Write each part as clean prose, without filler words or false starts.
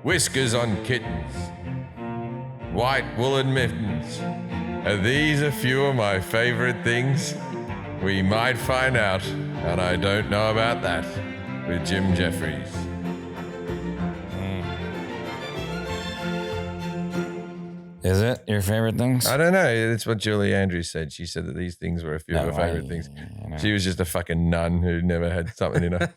whiskers on kittens, white woolen mittens. Are these a few of my favorite things? We might find out, and I don't know about that, with Jim Jefferies. Is it your favorite things? I don't know. That's what Julie Andrews said. She said that these things were a few of her favorite things. She was just a fucking nun who never had something in her.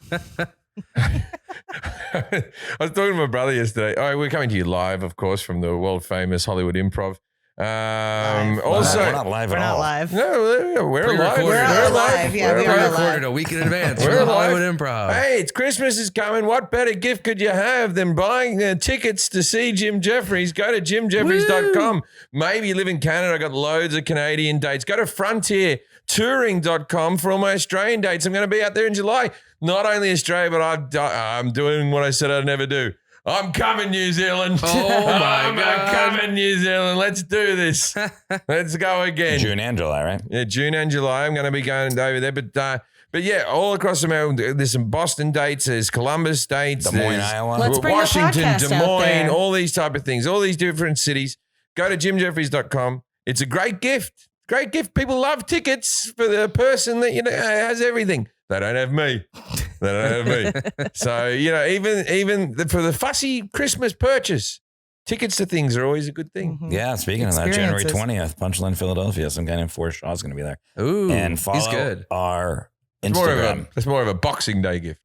I was talking to my brother yesterday. Oh, we're coming to you live, of course, from the world famous Hollywood Improv. Also, we're not live at all. We're not live. No, we're alive. We're alive. Yeah, we are recorded a week in advance. We're We're alive. Hollywood Improv. Hey, it's Christmas is coming. What better gift could you have than buying tickets to see Jim Jefferies? Go to jimjefferies.com. Maybe you live in Canada. I got loads of Canadian dates. Go to frontiertouring.com for all my Australian dates. I'm going to be out there in July. Not only Australia, but I'm doing what I said I'd never do. I'm coming, New Zealand. Oh, my God. I'm coming, New Zealand. Let's do this. Let's go again. June and July, right? Yeah, June and July. I'm going to be going over there. But yeah, all across America, there's some Boston dates, there's Columbus dates, Des Moines, there's Iowa. Let's bring Washington, a podcast Des out Moines, there. all these type of things, all these different cities. Go to jimjefferies.com. It's a great gift. Great gift. People love tickets for the person that has everything. They don't have me. They don't have me. So, even for the fussy Christmas purchase, tickets to things are always a good thing. Mhm. Yeah, speaking of that, January Experiences. 20th, Punchline Philadelphia. Some guy named Forrest Shaw is going to be there. Ooh, And follow he's good. our It's Instagram. more of a Boxing Day gift.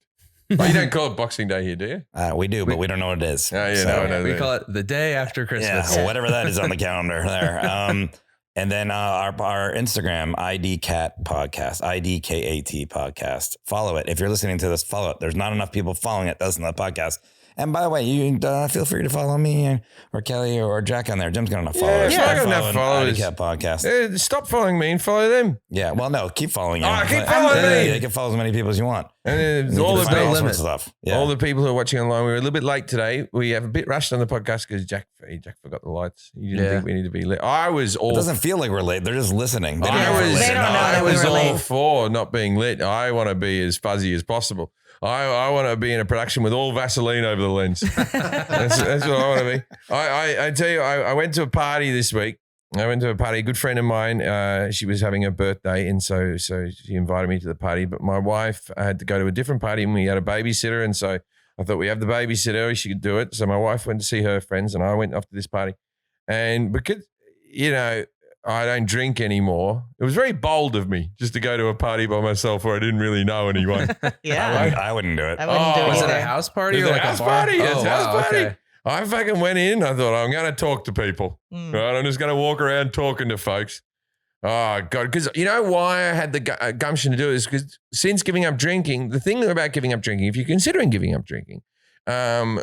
Oh, you don't call it Boxing Day here, do you? We do, but we don't know what it is. Oh, yeah, So, no, no. We call it the day after Christmas. Yeah, whatever that is on the calendar there. And then our Instagram, IDCAT podcast, IDKAT podcast. Follow it. If you're listening to this, follow it. There's not enough people following it. That's not the podcast. And by the way, you feel free to follow me or Kelly or Jack on there. Jim's got enough followers. Yeah, I got enough Follow followers. IDCAT podcast. Stop following me and follow them. Yeah, well, no, keep following him. Oh, keep following me. You can follow as many people as you want. And You all can the find all limit. sorts of stuff. Yeah. all the people who are watching online, we were a little bit late today. We have a bit rushed on the podcast because Jack forgot the lights. You didn't Yeah. think we need to be lit. I was It all doesn't feel like we're late. They're just listening. They don't know I if we're was, late. They don't know I that we was were all late. for not being lit. I want to be as fuzzy as possible. I want to be in a production with all Vaseline over the lens. that's what I want to be. I tell you, I went to a party this week. I went to a party. A good friend of mine, she was having a birthday, and so she invited me to the party. But my wife had to go to a different party, and we had a babysitter, and so I thought we have the babysitter, she could do it. So my wife went to see her friends, and I went off to this party. And because I don't drink anymore, it was very bold of me just to go to a party by myself where I didn't really know anyone. Yeah. I wouldn't do it. I wouldn't do it Was it either. a house party It or was like a house bar? party. It's Oh, a house wow, party. okay. I fucking went in. I thought, I'm going to talk to people. Mm. Right? I'm just going to walk around talking to folks. Oh, God. Because you know why I had the gumption to do it is because since giving up drinking, the thing about giving up drinking, if you're considering giving up drinking,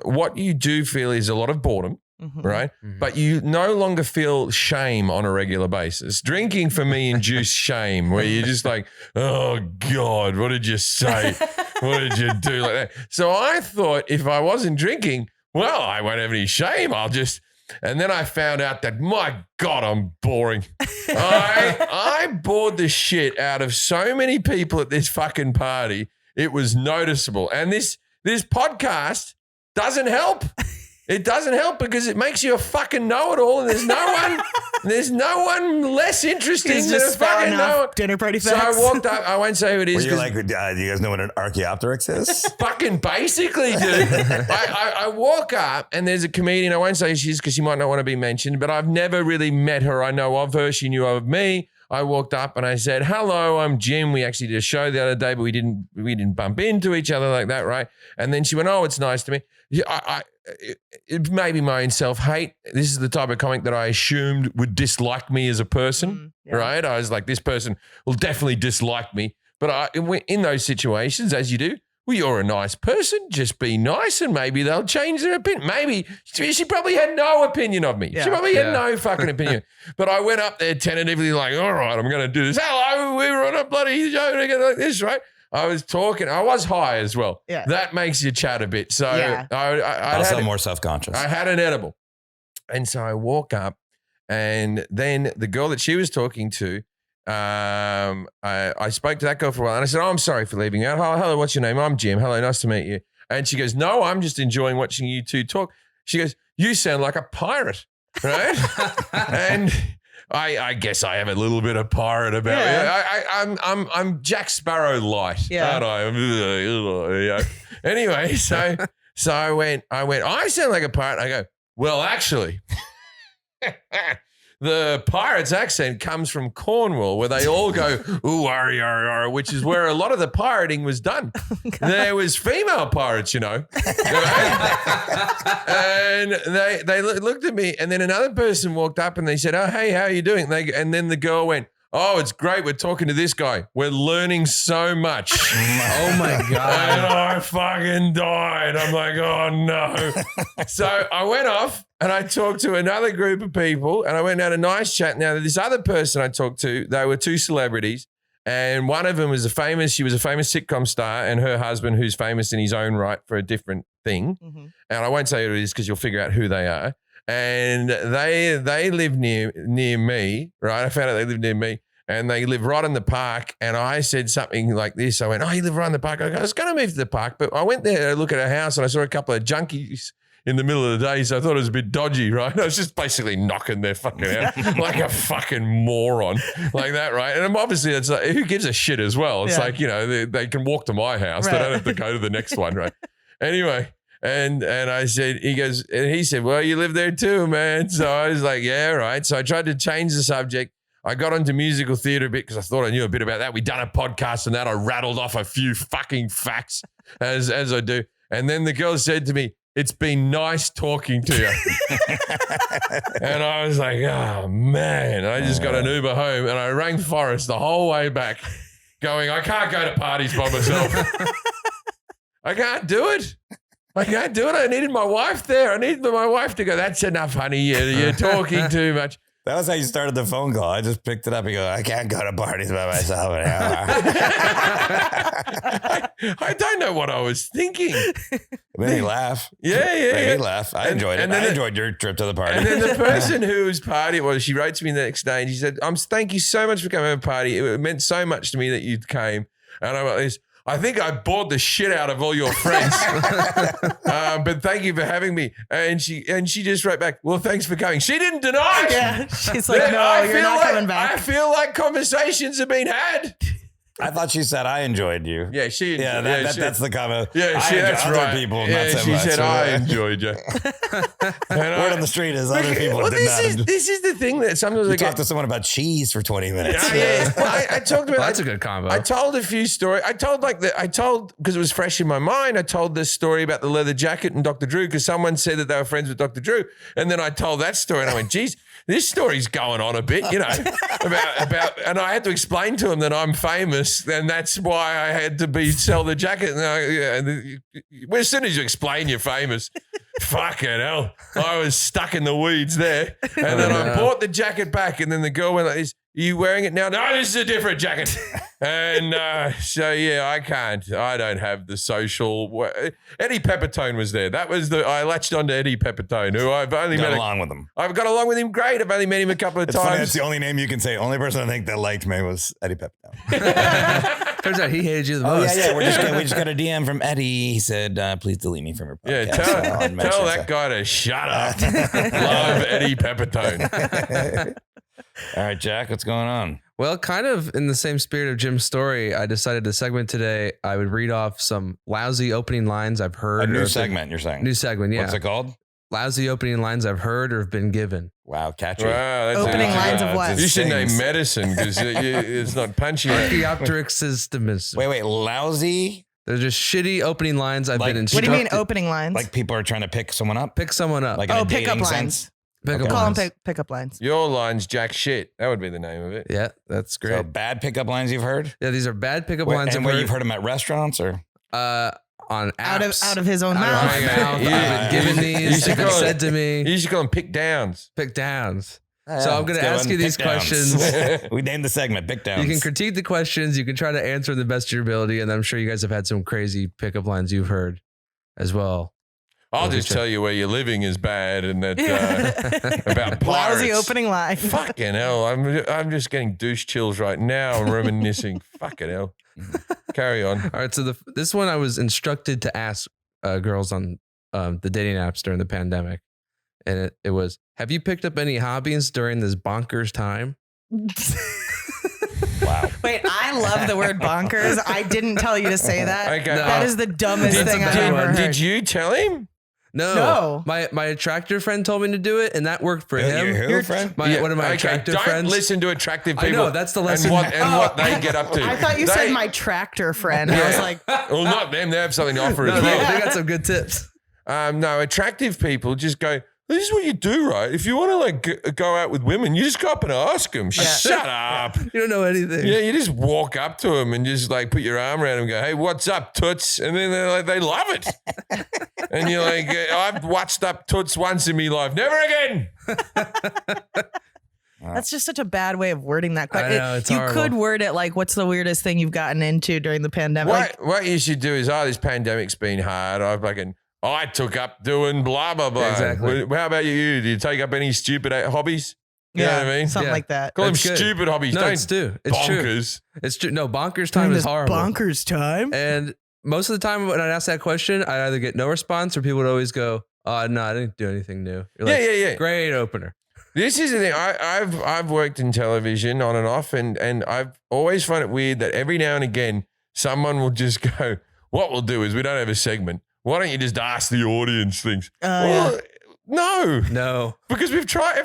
what you do feel is a lot of boredom, Mhm. right? Mhm. But you no longer feel shame on a regular basis. Drinking for me induced shame where you're just like, oh, God, what did you say? What did you do like that? So I thought if I wasn't drinking, well, I won't have any shame. And then I found out that, my God, I'm boring. I bored the shit out of so many people at this fucking party. It was noticeable. And this podcast doesn't help. It doesn't help because it makes you a fucking know-it-all, and there's no one less interesting He's than a just fucking spelling know. off dinner party So I facts. walked up. I won't say who it is. Were you 'cause like, do you guys know what an Archaeopteryx is? fucking basically, dude. I walk up and there's a comedian. I won't say she's because she might not want to be mentioned, but I've never really met her. I know of her. She knew of me. I walked up and I said, "Hello, I'm Jim. We actually did a show the other day, but we didn't bump into each other like that, right?" And then she went, "Oh, it's nice to meet." It may be my own self-hate. This is the type of comic that I assumed would dislike me as a person, Mm, yeah. right? I was like, this person will definitely dislike me. But in those situations, as you do, well, you're a nice person. Just be nice and maybe they'll change their opinion. Maybe she probably had no opinion of me. Yeah. She probably had Yeah. no fucking opinion. But I went up there tentatively like, all right, I'm going to do this. Hello, we were on a bloody show together like this, right? I was talking. I was high as well. Yeah. That makes you chat a bit. So Yeah. I Also had, more self-conscious. I had an edible. And so I walk up and then the girl that she was talking to, I spoke to that girl for a while and I said, "Oh, I'm sorry for leaving you out. Hello, what's your name? I'm Jim. Hello, nice to meet you." And she goes, "No, I'm just enjoying watching you two talk." She goes, "You sound like a pirate," right? And I guess I have a little bit of pirate about me. I'm Jack Sparrow light, aren't I? Anyway, so I went, I sound like a pirate. I go, well, actually, the pirate's accent comes from Cornwall, where they all go, ooh, arr, arr, arr, which is where a lot of the pirating was done. There was female pirates, you know. And they looked at me, and then another person walked up and they said, oh, hey, how are you doing? And then the girl went, oh, it's great. We're talking to this guy. We're learning so much. Oh, my God. And I fucking died. I'm like, oh, no. So I went off and I talked to another group of people, and I went and had a nice chat. Now, this other person I talked to, they were two celebrities, and one of them was she was a famous sitcom star, and her husband, who's famous in his own right for a different thing. Mm-hmm. And I won't say who it is because you'll figure out who they are. And they live near me, right? I found out they live near me, and they live right in the park. And I said something like this. I went, oh, you live right in the park? I was going to move to the park, but I went there to look at a house, and I saw a couple of junkies in the middle of the day, so I thought it was a bit dodgy, right? I was just basically knocking their fucking out like a fucking moron like that, right? And obviously it's like, who gives a shit as well? It's like, you know, they can walk to my house. Right. They don't have to go to the next one, right? Anyway, and I said, he said, well, you live there too, man. So I was like, yeah, right. So I tried to change the subject. I got onto musical theatre a bit because I thought I knew a bit about that. We'd done a podcast and that. I rattled off a few fucking facts as I do. And then the girl said to me, it's been nice talking to you. And I was like, oh, man. I just got an Uber home, and I rang Forrest the whole way back going, I can't go to parties by myself. I can't do it. I needed my wife there. I needed my wife to go, that's enough, honey. You're talking too much. That was how you started the phone call. I just picked it up and go, I can't go to parties by myself. I don't know what I was thinking. It made me laugh. Yeah. Made me laugh. I enjoyed it. I enjoyed your trip to the party. And then the person whose party it was, she wrote to me the next day and she said, thank you so much for coming to the party. It meant so much to me that you came. And I'm like this. I think I bored the shit out of all your friends, but thank you for having me. And she just wrote back, well, thanks for coming. She didn't deny it. Yeah, she's like, no, you're not coming back. I feel like conversations have been had. I thought she said I enjoyed you. Yeah, she. Yeah, that's the comment. Yeah, that's other right. people, yeah, not so she much. said I enjoyed you. Word on the street is other people did not. This is the thing that sometimes you talk to someone about cheese for 20 minutes. Yeah. Well, I talked about. That's a good combo. I told a few stories. I told because it was fresh in my mind. I told this story about the leather jacket and Dr. Drew because someone said that they were friends with Dr. Drew, and then I told that story and I went, geez, this story's going on a bit, you know, about, and I had to explain to him that I'm famous, and that's why I had to sell the jacket. And as soon as you explain you're famous, fucking hell, I was stuck in the weeds there. And then I bought the jacket back, and then the girl went like this, are you wearing it now? No, this is a different jacket. And so, yeah, I don't have the social. Eddie Pepitone was there. I latched onto Eddie Pepitone, who I've only got along with him. I've got along with him great. I've only met him a couple of times. Funny, that's the only name you can say. Only person I think that liked me was Eddie Pepitone. Turns out he hated you the most. Yeah. We just got a DM from Eddie. He said, please delete me from your podcast. Yeah, tell that guy to shut up. Love Eddie Pepitone. All right, Jack, what's going on? Well, kind of in the same spirit of Jim's story, I decided to segment today. I would read off some lousy opening lines I've heard. A new segment, you're saying? New segment, yeah. What's it called? Lousy opening lines I've heard or have been given. Wow, catchy. Wow, opening lines of what? You should name medicine because it's not punchy. Archaeopteryx systems. Wait, lousy? They're just shitty opening lines I've been instructed. What do you mean opening lines? Like people are trying to pick someone up? Pick someone up. Like in a pickup dating lines. sense? Call them pickup lines. Your line's jack shit. That would be the name of it. Yeah, that's great. So bad pickup lines you've heard? Yeah, these are bad pickup lines. And you've heard them at restaurants or? On apps. Out of his own mouth. I've been given these. You said to me. You should call them pick downs. Pick downs. So I'm going to ask you these questions. We named the segment Pick Downs. You can critique the questions. You can try to answer the best of your ability. And I'm sure you guys have had some crazy pickup lines you've heard as well. I'll just tell you where you're living is bad and that about pirates. Lousy opening line. Fucking hell. I'm just getting douche chills right now. I'm reminiscing. Fucking hell. Carry on. All right. So this one I was instructed to ask girls on the dating apps during the pandemic. And it was, have you picked up any hobbies during this bonkers time? Wow. Wait, I love the word bonkers. I didn't tell you to say that. Okay. That is the dumbest thing I've ever heard. Did you tell him? No. My attractor friend told me to do it, and that worked for him. Your friend? One of my attractive don't friends. listen to attractive people. I know, that's the lesson. And what they get up to. I thought you said my tractor friend. I was like, well, not them. They have something to offer No, as well. they got some good tips. No, attractive people just go, this is what you do, right? If you want to like go out with women, you just go up and ask them. Shut up. You don't know anything. Yeah, you just walk up to them and just like put your arm around them and go, hey, what's up, toots? And then they're like, they love it. And you're like, I've watched up toots once in my life. Never again. that's just such a bad way of wording that I question. know, it's you horrible. could word it like, what's the weirdest thing you've gotten into during the pandemic? What you should do is, this pandemic's been hard. I took up doing blah, blah, blah. Exactly. How about you? Do you take up any stupid hobbies? You know what I mean? Something Yeah. like that. Call them That's good. stupid hobbies. No, Don't it's true. It's true. bonkers. It's true. No, bonkers During time is this horrible. bonkers time. And most of the time when I ask that question, I either get no response or people would always go, oh, no, I didn't do anything new. You're like, Yeah. great opener. This is the thing. I've worked in television on and off, and I've always found it weird that every now and again someone will just go, what we'll do is we don't have a segment. Why don't you just ask the audience things? Yeah. No, because I've tried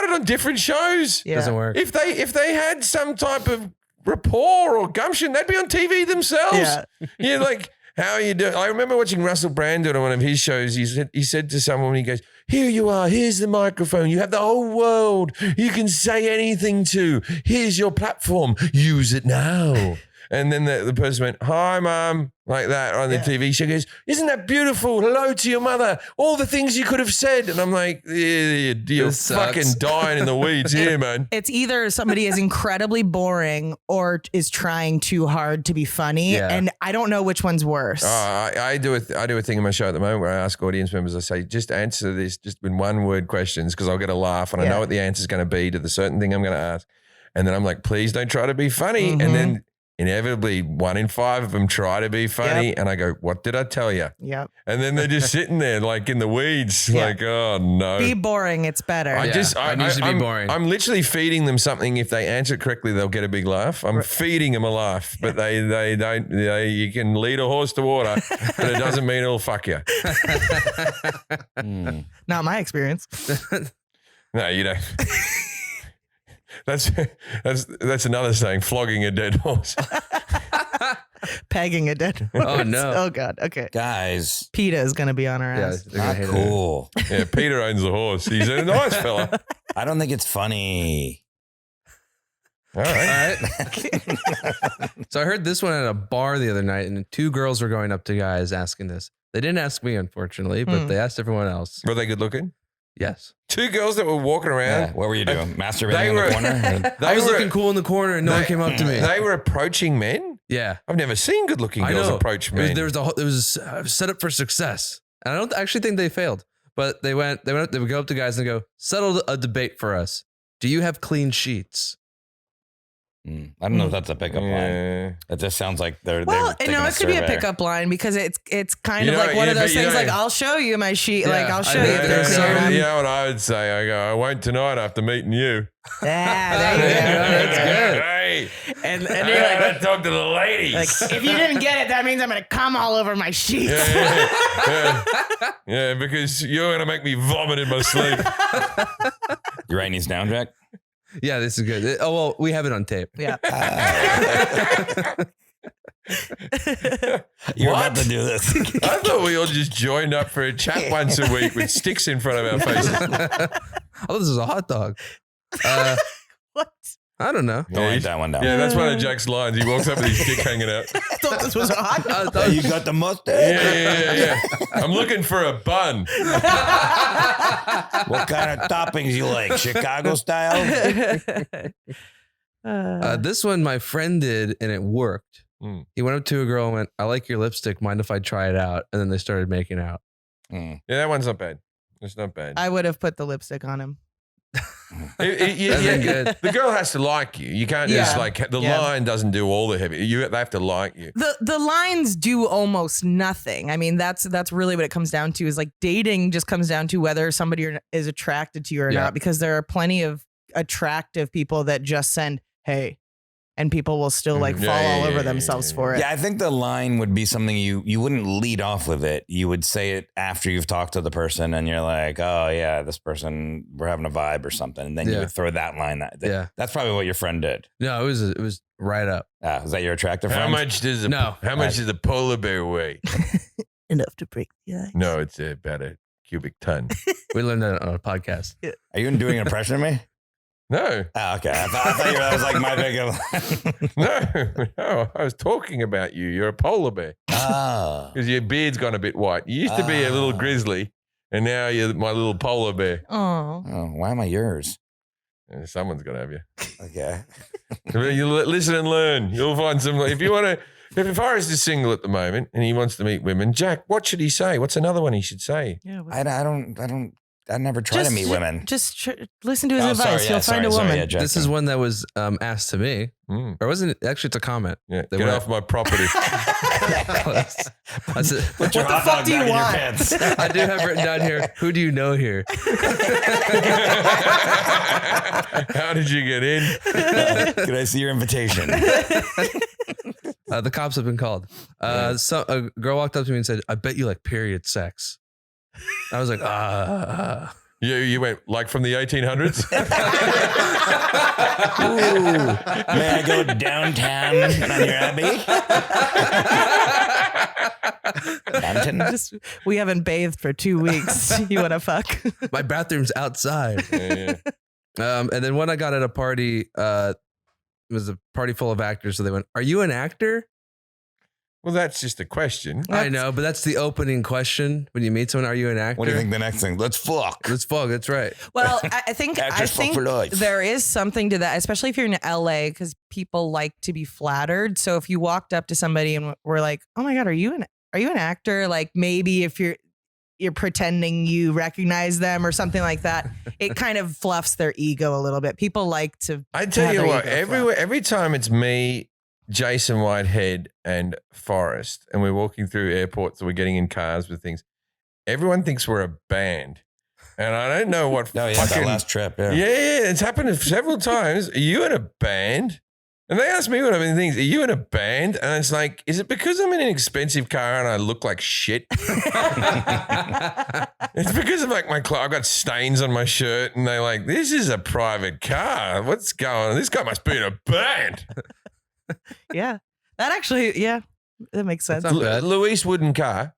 it on different shows. Yeah. doesn't work. If they had some type of rapport or gumption, they'd be on TV themselves. Yeah. Yeah, like how are you doing? I remember watching Russell Brand on one of his shows. He said to someone, he goes, here you are, here's the microphone. You have the whole world. You can say anything to. Here's your platform. Use it now. And then the person went, hi, Mum, like that on the TV show. Goes, isn't that beautiful? Hello to your mother. All the things you could have said. And I'm like, you're This fucking sucks. dying in the weeds here, man. It's either somebody is incredibly boring or is trying too hard to be funny. Yeah. And I don't know which one's worse. I do a thing in my show at the moment where I ask audience members, I say, just answer this just in one word questions because I'll get a laugh and I know what the answer is going to be to the certain thing I'm going to ask. And then I'm like, please don't try to be funny. Mm-hmm. And then inevitably 1 in 5 of them try to be funny. And I go, what did I tell you? Yep. And then they're just sitting there like in the weeds, like, oh no. Be boring. It's better. I Yeah, just, I need to be boring. I'm literally feeding them something. If they answer it correctly, they'll get a big laugh. I'm feeding them a laugh, but they don't. You can lead a horse to water, but it doesn't mean it'll fuck you. Not my experience. No, you don't. That's another saying. Flogging a dead horse. Pegging a dead horse. Oh, no. Oh God. Okay. Guys, PETA is going to be on our Yeah, ass. they're gonna not hate it. cool. Yeah, Peter owns the horse. He's a nice fella. I don't think it's funny. All All right. right. So I heard this one at a bar the other night, and 2 girls were going up to guys asking this. They didn't ask me, unfortunately, but they asked everyone else. Were they good looking? Yes. 2 girls that were walking around. Yeah, what were you doing? Masturbating They in were- the corner? I was were- looking cool in the corner, and no one came up to me. They were approaching men. Yeah. I've never seen good-looking I girls know. approach men. There was set up for success. And I don't actually think they failed, but they would go up to guys and go, settle a debate for us. Do you have clean sheets? I don't know if that's a pickup line. Yeah. It just sounds like they're Well, they're taking it could be a survey. pickup line because it's kind You of know, like one of yeah, those but you things know- like, I'll show you my sheet. Yeah, Like, I'll I show know. you Yeah, that they're There's clear. some- you know what I would say? I go, I won't tonight after meeting you. Yeah, there you go. That's good. Hey, And I you're like, gotta talk to the ladies. if you didn't get it, that means I'm going to come all over my sheets. Yeah, because you're gonna make me vomit in my sleep. You writing these down, Jack? Yeah, this is good. Oh, well, we have it on tape. Yeah. You're about to do this. I thought we all just joined up for a chat once a week with sticks in front of our faces. Oh, this is a hot dog. What? I don't know. Don't write that one down. Yeah, that's one of Jack's lines. He walks up with his dick hanging out. I thought this was a hot dog. Oh, you got the mustache. Yeah. I'm looking for a bun. What kind of toppings you like? Chicago style? This one my friend did, and it worked. Mm. He went up to a girl and went, I like your lipstick. Mind if I try it out? And then they started making out. Mm. Yeah, that one's not bad. It's not bad. I would have put the lipstick on him. The girl has to like you. You can't just line doesn't do all the heavy. They have to like you. The lines do almost nothing. I mean, that's really what it comes down to. Is like dating just comes down to whether somebody is attracted to you or not. Because there are plenty of attractive people that just send hey. And people will still fall all over themselves for it. Yeah, I think the line would be something you wouldn't lead off with it. You would say it after you've talked to the person and you're like, oh yeah, this person, we're having a vibe or something. And then you would throw that line. That's probably what your friend did. No, it was right up. Is that your attractive friend? How much does a polar bear weigh? Enough to break the ice. No, it's about a cubic ton. We learned that on a podcast. Are you doing an impression of me? No. Oh, okay. I thought that was like my big of No, I was talking about you. You're a polar bear. Because your beard's gone a bit white. You used to be a little grizzly, and now you're my little polar bear. Oh, why am I yours? Someone's got to have you. Okay. You listen and learn. You'll find some. If you want to, if Forrest is single at the moment and he wants to meet women, Jack, what should he say? What's another one he should say? yeah. I never try to meet women. Just listen to his advice. You'll find a woman. This is one that was asked to me. Or wasn't it? Actually, it's a comment. Yeah, get off my property. I said, what the fuck do you want? I do have written down here, who do you know here? How did you get in? Could I see your invitation? The cops have been called. So a girl walked up to me and said, I bet you like period sex. I was like, You went like from the 1800s? Ooh, may I go downtown on your abbey? We haven't bathed for 2 weeks. You want to fuck? My bathroom's outside. Yeah. And then when I got at a party, it was a party full of actors. So they went, are you an actor? Well, that's just a question. I know, but that's the opening question when you meet someone. Are you an actor? What do you think the next thing? Let's fuck. Let's fuck. That's right. Well, I think there is something to that, especially if you're in LA, because people like to be flattered. So if you walked up to somebody and were like, "Oh my God, are you an actor?" Like maybe if you're pretending you recognize them or something like that, it kind of fluffs their ego a little bit. People like to. I tell you what, every time it's me, Jason Whitehead and Forrest, and we're walking through airports or we're getting in cars with things, everyone thinks we're a band. And I don't know what that last trip. Yeah, it's happened several times. Are you in a band? And they ask me what I'm in things. Are you in a band? And it's like, is it because I'm in an expensive car and I look like shit? It's because of like my clothes. I've got stains on my shirt and they're like, this is a private car. What's going on? This guy must be in a band. Yeah, that actually, that makes sense. Luis Wooden Car.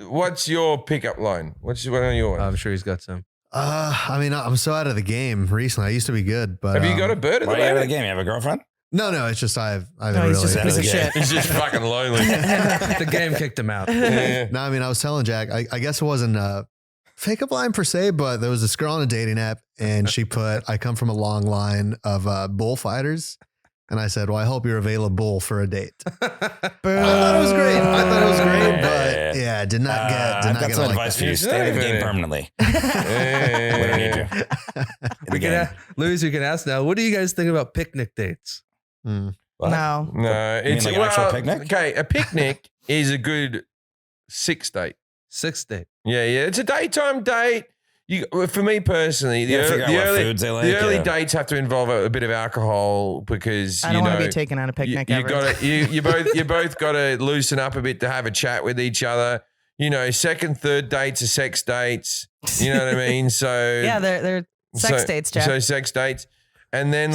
What's your pickup line? What are yours? I'm sure he's got some. I mean, I'm so out of the game recently. I used to be good, but have you got a bird? Why are you out of the game? You have a girlfriend? No, it's just I've he's just a piece of shit. He's just fucking lonely. The game kicked him out. Yeah. No, I mean, I was telling Jack, I guess it wasn't a pickup line per se, but there was this girl on a dating app, and she put, I come from a long line of bullfighters. And I said, well, I hope you're available for a date. I thought it was great. But yeah, did not get. I've got some advice for you. Stay in the game permanently. We don't need you. Louis, we can ask now. What do you guys think about picnic dates? No, it's like an actual picnic. Okay, a picnic is a good 6 date. 6 date. Yeah, it's a daytime date. For me personally, the early dates have to involve a bit of alcohol because I don't want to be taken on a picnic. You both got to loosen up a bit to have a chat with each other. You know, second, third dates are sex dates. You know what I mean? So yeah, they're sex dates, Jack. So sex dates, and then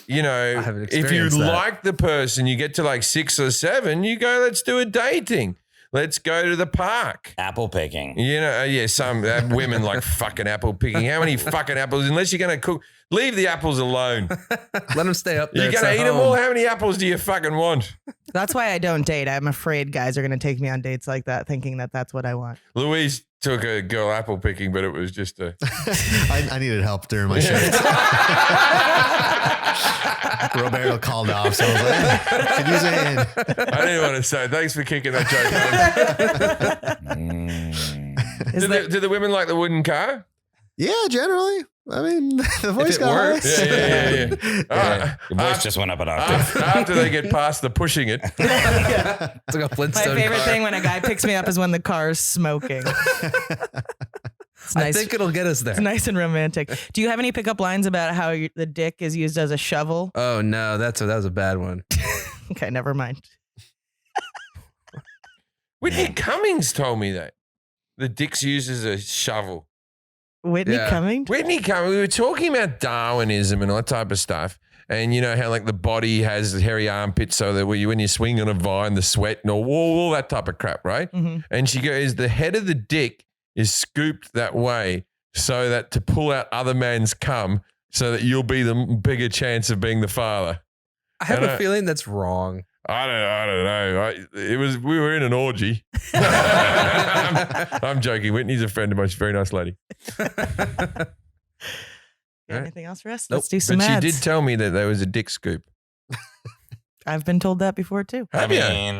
you know, if you like the person, you get to like 6 or 7, you go, let's do a dating. Let's go to the park. Apple picking. You know, some women like fucking apple picking. How many fucking apples? Unless you're going to cook, leave the apples alone. Let them stay up there. You're going to eat them all? How many apples do you fucking want? That's why I don't date. I'm afraid guys are going to take me on dates like that, thinking that that's what I want. Louise took a girl apple picking, but it was just a... I needed help during my shift. Roberto called off, so I was like, could use a hand. I didn't want to say. Thanks for kicking that joke. Did the women like the wooden car? Yeah, generally. I mean, the voice it got works. high. Your voice just went up an octave. After they get past the pushing it. It's like a My Flintstone favorite car. thing when a guy picks me up is when the car's smoking. It's I nice. think it'll get us there. It's nice and romantic. Do you have any pickup lines about how the dick is used as a shovel? Oh no, that was a bad one. Okay, never mind. Whitney Cummings told me that. The dick's used as a shovel. Whitney Yeah. Cummings? Whitney Cummings, we were talking about Darwinism and all that type of stuff. And you know how like the body has hairy armpits so that when you swing on a vine, the sweat and all that type of crap, right? Mm-hmm. And she goes, the head of the dick is scooped that way so that to pull out other man's cum so that you'll be the bigger chance of being the father. I have And a feeling that's wrong. I don't know. We were in an orgy. I'm joking. Whitney's a friend of mine. She's a very nice lady. Anything else for us? Nope. Let's do some But ads. she did tell me that there was a dick scoop. I've been told that before too. I Have ya? mean,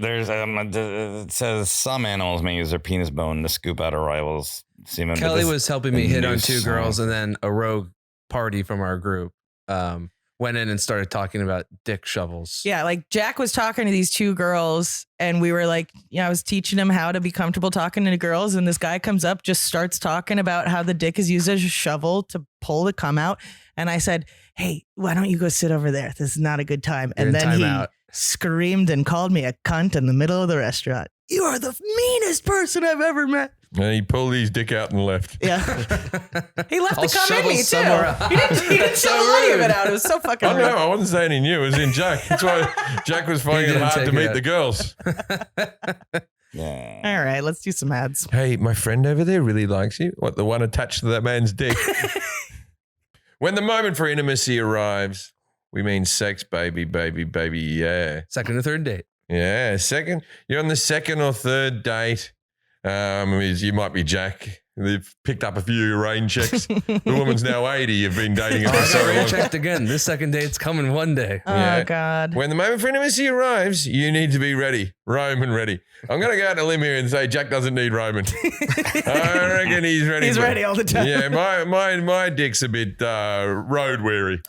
there's it says some animals may use their penis bone to scoop out a rival's semen. but Kelly this- was helping me hit on news 2 song. girls, and then a rogue party from our group went in and started talking about dick shovels. Yeah, like Jack was talking to these 2 girls, and we were like, I was teaching him how to be comfortable talking to girls, and this guy comes up, just starts talking about how the dick is used as a shovel to pull the cum out, and I said, "Hey, why don't you go sit over there? This is not a good time." You're And in then he timeout. screamed and called me a cunt in the middle of the restaurant. You are the meanest person I've ever met. And he pulled his dick out and left. Yeah, he left I'll the cum in shovel me too. somewhere else. He didn't So shovel any of rude. it out. It was so fucking Oh rude. no, I wasn't saying he knew. It was in Jack. That's why Jack was finding it didn't hard to take meet it. the girls. Yeah. All right, let's do some ads. Hey, my friend over there really likes you. What, the one attached to that man's dick? When the moment for intimacy arrives, we mean sex, baby, yeah. Second or third date. Yeah, second. You're on the second or third date. You might be Jack. They've picked up a few rain checks. The woman's now 80. You've been dating her I for so got long. checked again. This second date's coming one day. Oh Yeah. God. When the moment for intimacy arrives, you need to be ready. Roman ready. I'm going to go out on a limb here and say Jack doesn't need Roman. I reckon he's ready. He's ready all the time. Yeah, my dick's a bit road weary.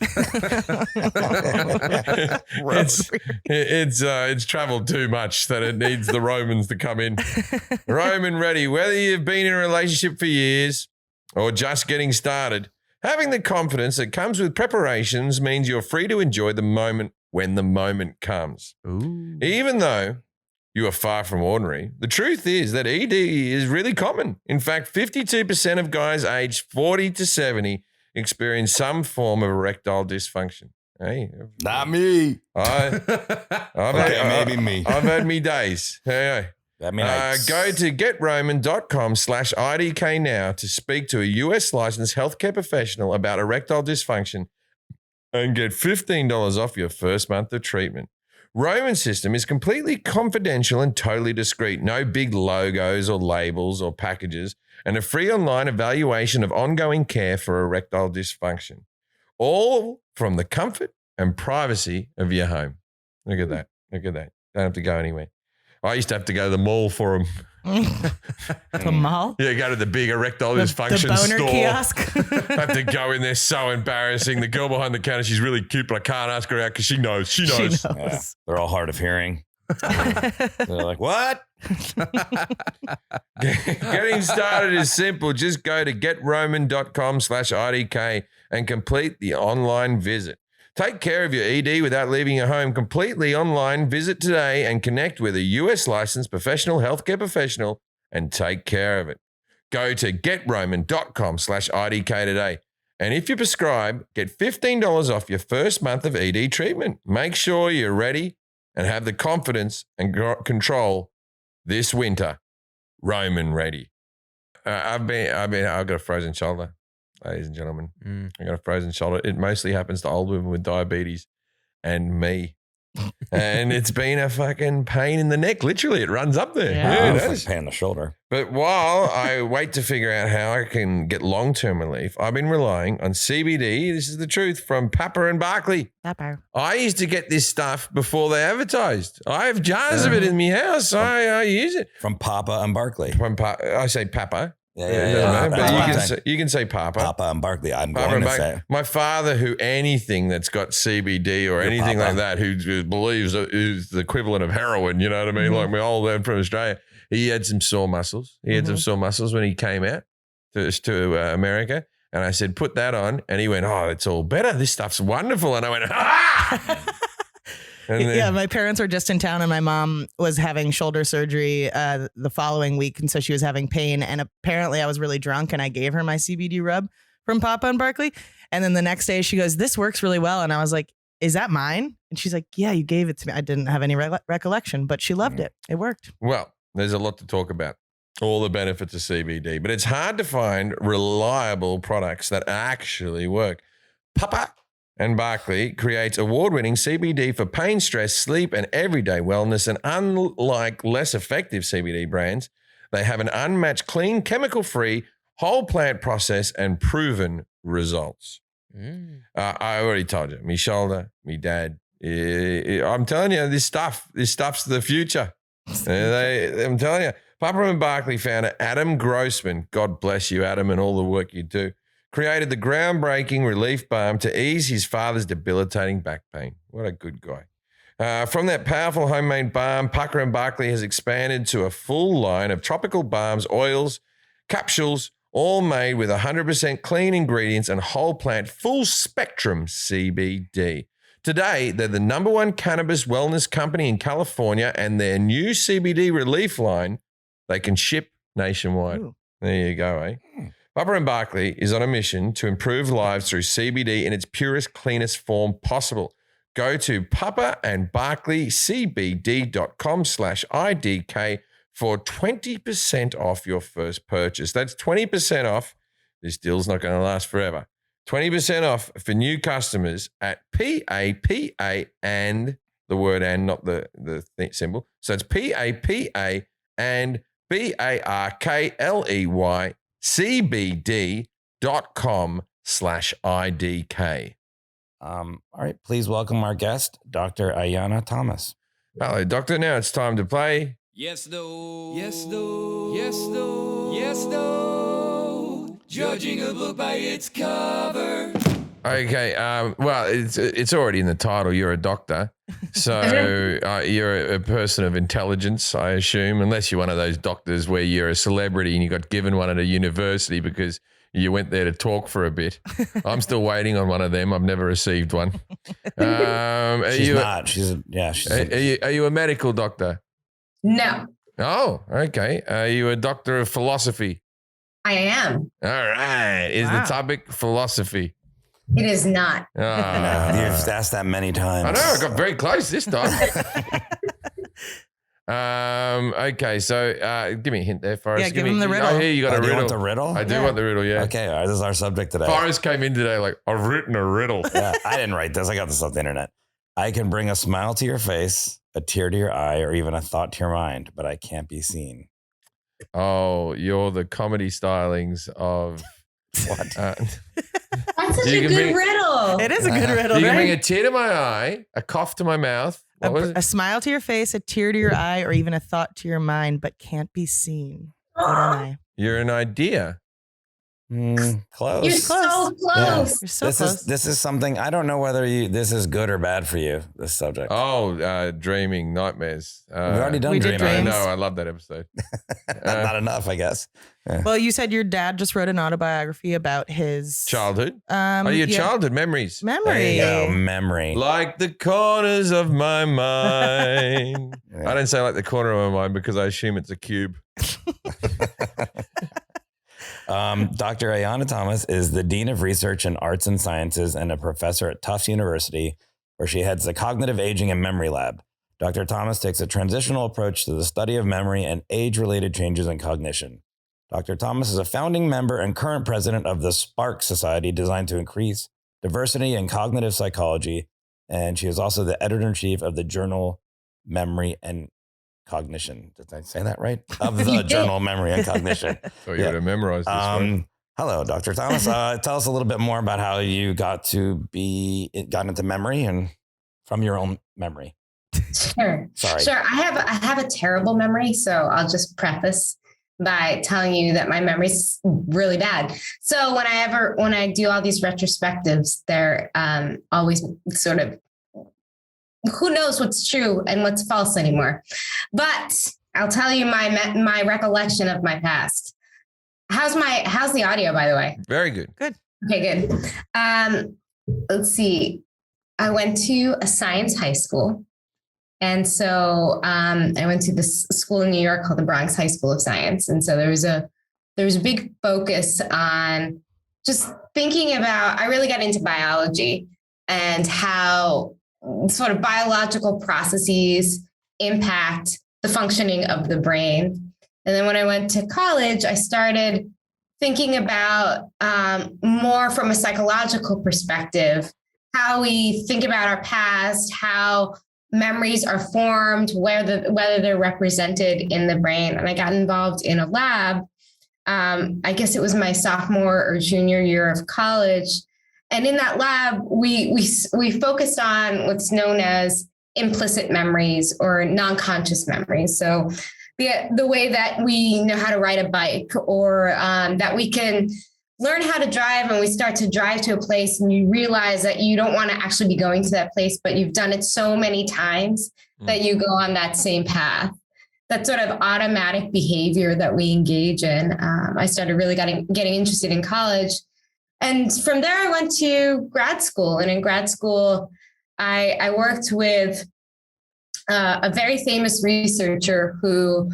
It's traveled too much that it needs the Romans to come in. Roman ready. Whether you've been in a relationship for years or just getting started, having the confidence that comes with preparations means you're free to enjoy the moment when the moment comes. Ooh. Even though you are far from ordinary, the truth is that ED is really common. In fact, 52% of guys aged 40 to 70 experience some form of erectile dysfunction. Hey, Not me. I've Maybe me. I've had me days. Hey, That means go to getroman.com/IDK now to speak to a US licensed healthcare professional about erectile dysfunction and get $15 off your first month of treatment. Roman system is completely confidential and totally discreet. No big logos or labels or packages, and a free online evaluation of ongoing care for erectile dysfunction. All from the comfort and privacy of your home. Look at that. Look at that. Don't have to go anywhere. I used to have to go to the mall for them. The mall? Yeah, go to the big erectile The dysfunction boner store. kiosk? Have to go in there. So embarrassing. The girl behind the counter, she's really cute, but I can't ask her out because she knows. She knows. Yeah, they're all hard of hearing. They're like, what? Getting started is simple. Just go to getroman.com/IDK and complete the online visit. Take care of your ED without leaving your home completely online. Visit today and connect with a US licensed professional healthcare professional and take care of it. Go to getroman.com/IDK today. And if you prescribe, get $15 off your first month of ED treatment. Make sure you're ready and have the confidence and control this winter. Roman ready. I've got a frozen shoulder, ladies and gentlemen. I got a frozen shoulder. It mostly happens to old women with diabetes and me. And it's been a fucking pain in the neck. Literally, it runs up there. Yeah. it It's does. like pain in the shoulder. But while I wait to figure out how I can get long-term relief, I've been relying on CBD. This is the truth from Papa and Barkley. I used to get this stuff before they advertised. I have jars of it in my house. I use it. From Papa and Barkley. I say Papa. Yeah. But you can say Papa. Papa and Barkley. I'm Papa going and to say. My father, who anything that's got CBD or anything like that, who believes is the equivalent of heroin, you know what I mean? Like we all learned from Australia. He had some sore muscles. He had some sore muscles when he came out to America. And I said, put that on. And he went, oh, it's all better. This stuff's wonderful. And I went, ah! Yeah, my parents were just in town and my mom was having shoulder surgery the following week. And so she was having pain. And apparently I was really drunk and I gave her my CBD rub from Papa and Barkley. And then the next day she goes, this works really well. And I was like, is that mine? And she's like, yeah, you gave it to me. I didn't have any recollection, but she loved it. It worked. Well, there's a lot to talk about. All the benefits of CBD, but it's hard to find reliable products that actually work. Papa and Barkley creates award-winning CBD for pain, stress, sleep, and everyday wellness. And unlike less effective CBD brands, they have an unmatched, clean, chemical-free, whole plant process and proven results. I already told you, me shoulder, me dad. I'm telling you, this stuff's the future. I'm telling you. Papa and Barkley founder Adam Grossman, God bless you, Adam, and all the work you do, created the groundbreaking relief balm to ease his father's debilitating back pain. What a good guy. From that powerful homemade balm, Papa and Barkley has expanded to a full line of tropical balms, oils, capsules, all made with 100% clean ingredients and whole plant full spectrum CBD. Today, they're the #1 cannabis wellness company in California, and their new CBD relief line, they can ship nationwide. Ooh. There you go, eh? Papa and Barkley is on a mission to improve lives through CBD in its purest, cleanest form possible. Go to papaandbarkleycbd.com/IDK for 20% off your first purchase. That's 20% off. This deal's not going to last forever. 20% off for new customers at PAPA and the word and, not the symbol. So it's PAPA and BARKLEYCBD.com/IDK. All right, please welcome our guest, Dr. Ayanna Thomas. Hello, Doctor. Now it's time to play. Yes, no. Yes, no. Yes, no. Yes, no. Judging a book by its cover. Okay. Well, it's already in the title. You're a doctor, so you're a person of intelligence, I assume, unless you're one of those doctors where you're a celebrity and you got given one at a university because you went there to talk for a bit. I'm still waiting on one of them. I've never received one. She's not. Are you a medical doctor? No. Oh, okay. Are you a doctor of philosophy? I am. All right. Is the topic philosophy? It is not. You've asked that many times. I know. I got very close this time. Okay, so give me a hint there, Forrest. Yeah, give him the riddle. I hear you got a riddle. You want the riddle? I do want the riddle, yeah. Okay, all right, this is our subject today. Forrest came in today like, I've written a riddle. Yeah, I didn't write this. I got this off the internet. I can bring a smile to your face, a tear to your eye, or even a thought to your mind, but I can't be seen. Oh, you're the comedy stylings of... What? That's such a good riddle. It is a good riddle. You can bring a tear to my eye, a cough to my mouth. A smile to your face, a tear to your eye, or even a thought to your mind, but can't be seen. What am I? You're an idea. Close. You're so close. Yeah. You're so close. This is something, I don't know whether this is good or bad for you, this subject. Oh, dreaming, nightmares. We've already done dreaming. I know, I love that episode. Not enough, I guess. Yeah. Well, you said your dad just wrote an autobiography about his childhood. Your childhood memories. Memory. There you go, memory. Like the corners of my mind. Yeah. I don't say like the corner of my mind because I assume it's a cube. Dr. Ayanna Thomas is the Dean of Research in Arts and Sciences and a professor at Tufts University, where she heads the Cognitive Aging and Memory Lab. Dr. Thomas takes a transitional approach to the study of memory and age-related changes in cognition. Dr. Thomas is a founding member and current president of the Spark Society, designed to increase diversity in cognitive psychology, and she is also the editor-in-chief of the journal Memory and Cognition. Did I say that right? Of the journal Memory and Cognition. So you would have memorized this one. Hello, Dr. Thomas. Tell us a little bit more about how you got into memory and from your own memory. Sure. Sorry. Sure. I have a terrible memory, so I'll just preface by telling you that my memory's really bad. So when I do all these retrospectives, they're always sort of, who knows what's true and what's false anymore. But I'll tell you my recollection of my past. How's the audio, by the way? Very good. Good. Okay, good. Let's see. I went to a science high school. And so I went to this school in New York called the Bronx High School of Science. And so there was a big focus on just thinking about, I really got into biology and how sort of biological processes impact the functioning of the brain. And then when I went to college, I started thinking about more from a psychological perspective, how we think about our past, how memories are formed, whether they're represented in the brain. And I got involved in a lab. I guess it was my sophomore or junior year of college. And in that lab, we focused on what's known as implicit memories or non-conscious memories. So the way that we know how to ride a bike, or that we can learn how to drive, and we start to drive to a place and you realize that you don't want to actually be going to that place, but you've done it so many times that you go on that same path. That sort of automatic behavior that we engage in. I started really getting interested in college. And from there, I went to grad school. And in grad school, I worked with a very famous researcher who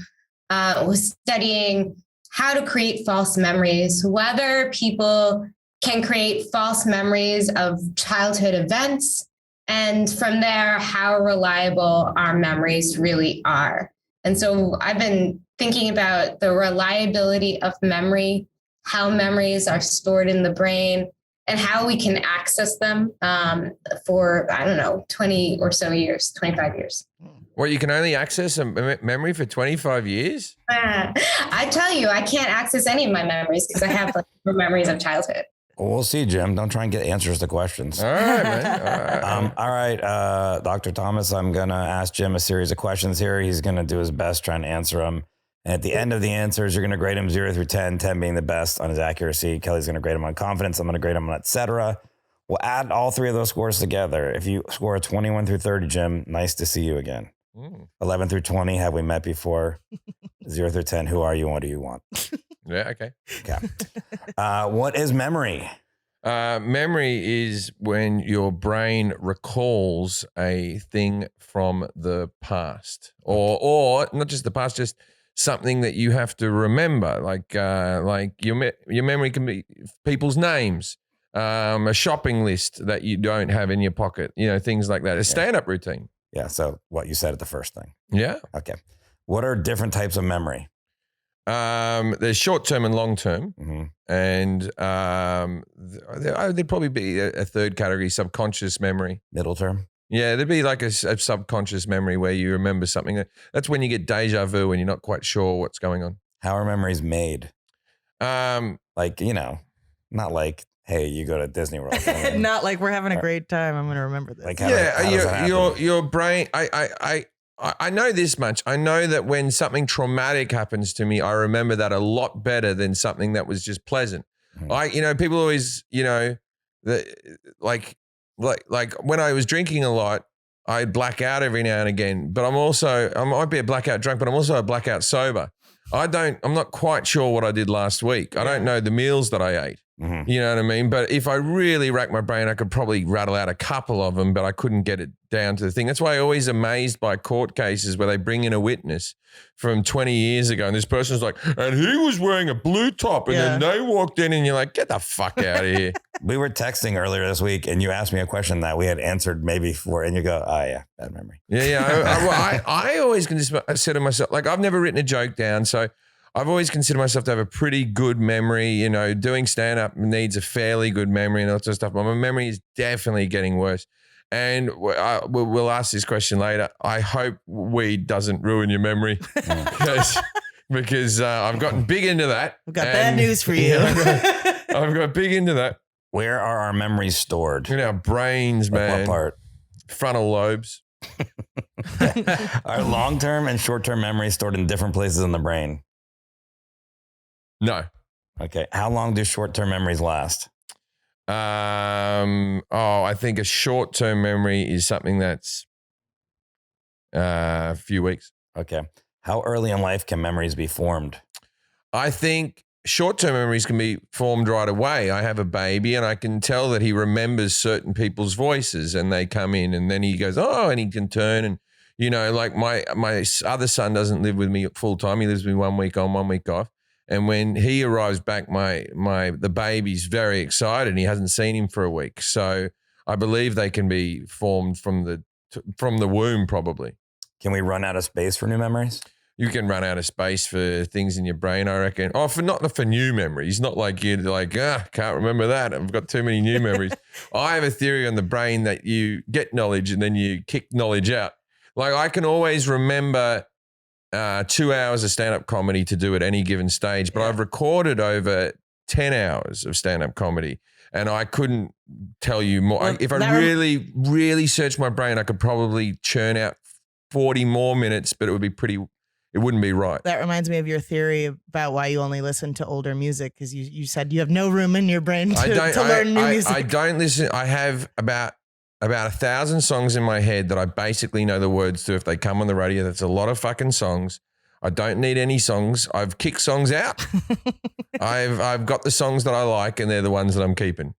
was studying how to create false memories, whether people can create false memories of childhood events, and from there, how reliable our memories really are. And so I've been thinking about the reliability of memory, how memories are stored in the brain, and how we can access them for, 20 or so years, 25 years. Well, you can only access a memory for 25 years? I tell you, I can't access any of my memories because I have memories of childhood. Well, we'll see, Jim. Don't try and get answers to questions. All right, man. All right, Dr. Thomas, I'm going to ask Jim a series of questions here. He's going to do his best trying to answer them. And at the end of the answers, you're going to grade him 0 through 10, 10 being the best on his accuracy. Kelly's going to grade him on confidence. I'm going to grade him on et cetera. We'll add all three of those scores together. If you score a 21 through 30, Jim, nice to see you again. 11 through 20, have we met before? 0 through 10, who are you and what do you want? Yeah, okay. What is memory? Memory is when your brain recalls a thing from the past, or not just the past, just something that you have to remember. Like your memory can be people's names, a shopping list that you don't have in your pocket, things like that. A stand-up routine. Yeah. So what you said at the first thing. Yeah. Okay. What are different types of memory? There's short-term and long-term. Mm-hmm. And there'd probably be a third category, subconscious memory. Middle term? Yeah, there'd be like a subconscious memory where you remember something. That's when you get deja vu and you're not quite sure what's going on. How are memories made? Not like, hey, you go to Disney World. Not like we're having a great time. I'm going to remember this. Like your brain. I know this much. I know that when something traumatic happens to me, I remember that a lot better than something that was just pleasant. Mm-hmm. People always, like when I was drinking a lot, I'd black out every now and again. But I might be a blackout drunk, but I'm also a blackout sober. I'm not quite sure what I did last week. I don't know the meals that I ate. Mm-hmm. You know what I mean? But if I really rack my brain, I could probably rattle out a couple of them, but I couldn't get it down to the thing. That's why I'm always amazed by court cases where they bring in a witness from 20 years ago and this person's like, and he was wearing a blue top and then they walked in and you're like, get the fuck out of here. We were texting earlier this week and you asked me a question that we had answered maybe before and you go, oh yeah, bad memory. Yeah. I always consider myself, like I've never written a joke down, so I've always considered myself to have a pretty good memory. Doing stand-up needs a fairly good memory and all that sort of stuff. But my memory is definitely getting worse. And we'll ask this question later. I hope weed doesn't ruin your memory because I've gotten big into that. I've got bad news for you. I've got big into that. Where are our memories stored? In our brains, man. What part? Frontal lobes. Are long-term and short-term memories stored in different places in the brain? No. Okay. How long do short-term memories last? I think a short-term memory is something that's a few weeks. Okay. How early in life can memories be formed? I think short-term memories can be formed right away. I have a baby and I can tell that he remembers certain people's voices and they come in and then he goes, oh, and he can turn and, you know, like my other son doesn't live with me full time. He lives with me 1 week on, 1 week off. And when he arrives back, the baby's very excited and he hasn't seen him for a week. So I believe they can be formed from the womb probably. Can we run out of space for new memories? You can run out of space for things in your brain, I reckon. Oh, not for new memories. Not like you're like, can't remember that. I've got too many new memories. I have a theory on the brain that you get knowledge and then you kick knowledge out. Like I can always remember 2 hours of stand-up comedy to do at any given stage, but I've recorded over 10 hours of stand-up comedy and I couldn't tell you more. Well, if I really searched my brain, I could probably churn out 40 more minutes, but it wouldn't be right. That reminds me of your theory about why you only listen to older music because you said you have no room in your brain to learn new music. I don't listen. I have about 1,000 songs in my head that I basically know the words to if they come on the radio. That's a lot of fucking songs. I don't need any songs. I've kicked songs out. I've got the songs that I like and they're the ones that I'm keeping.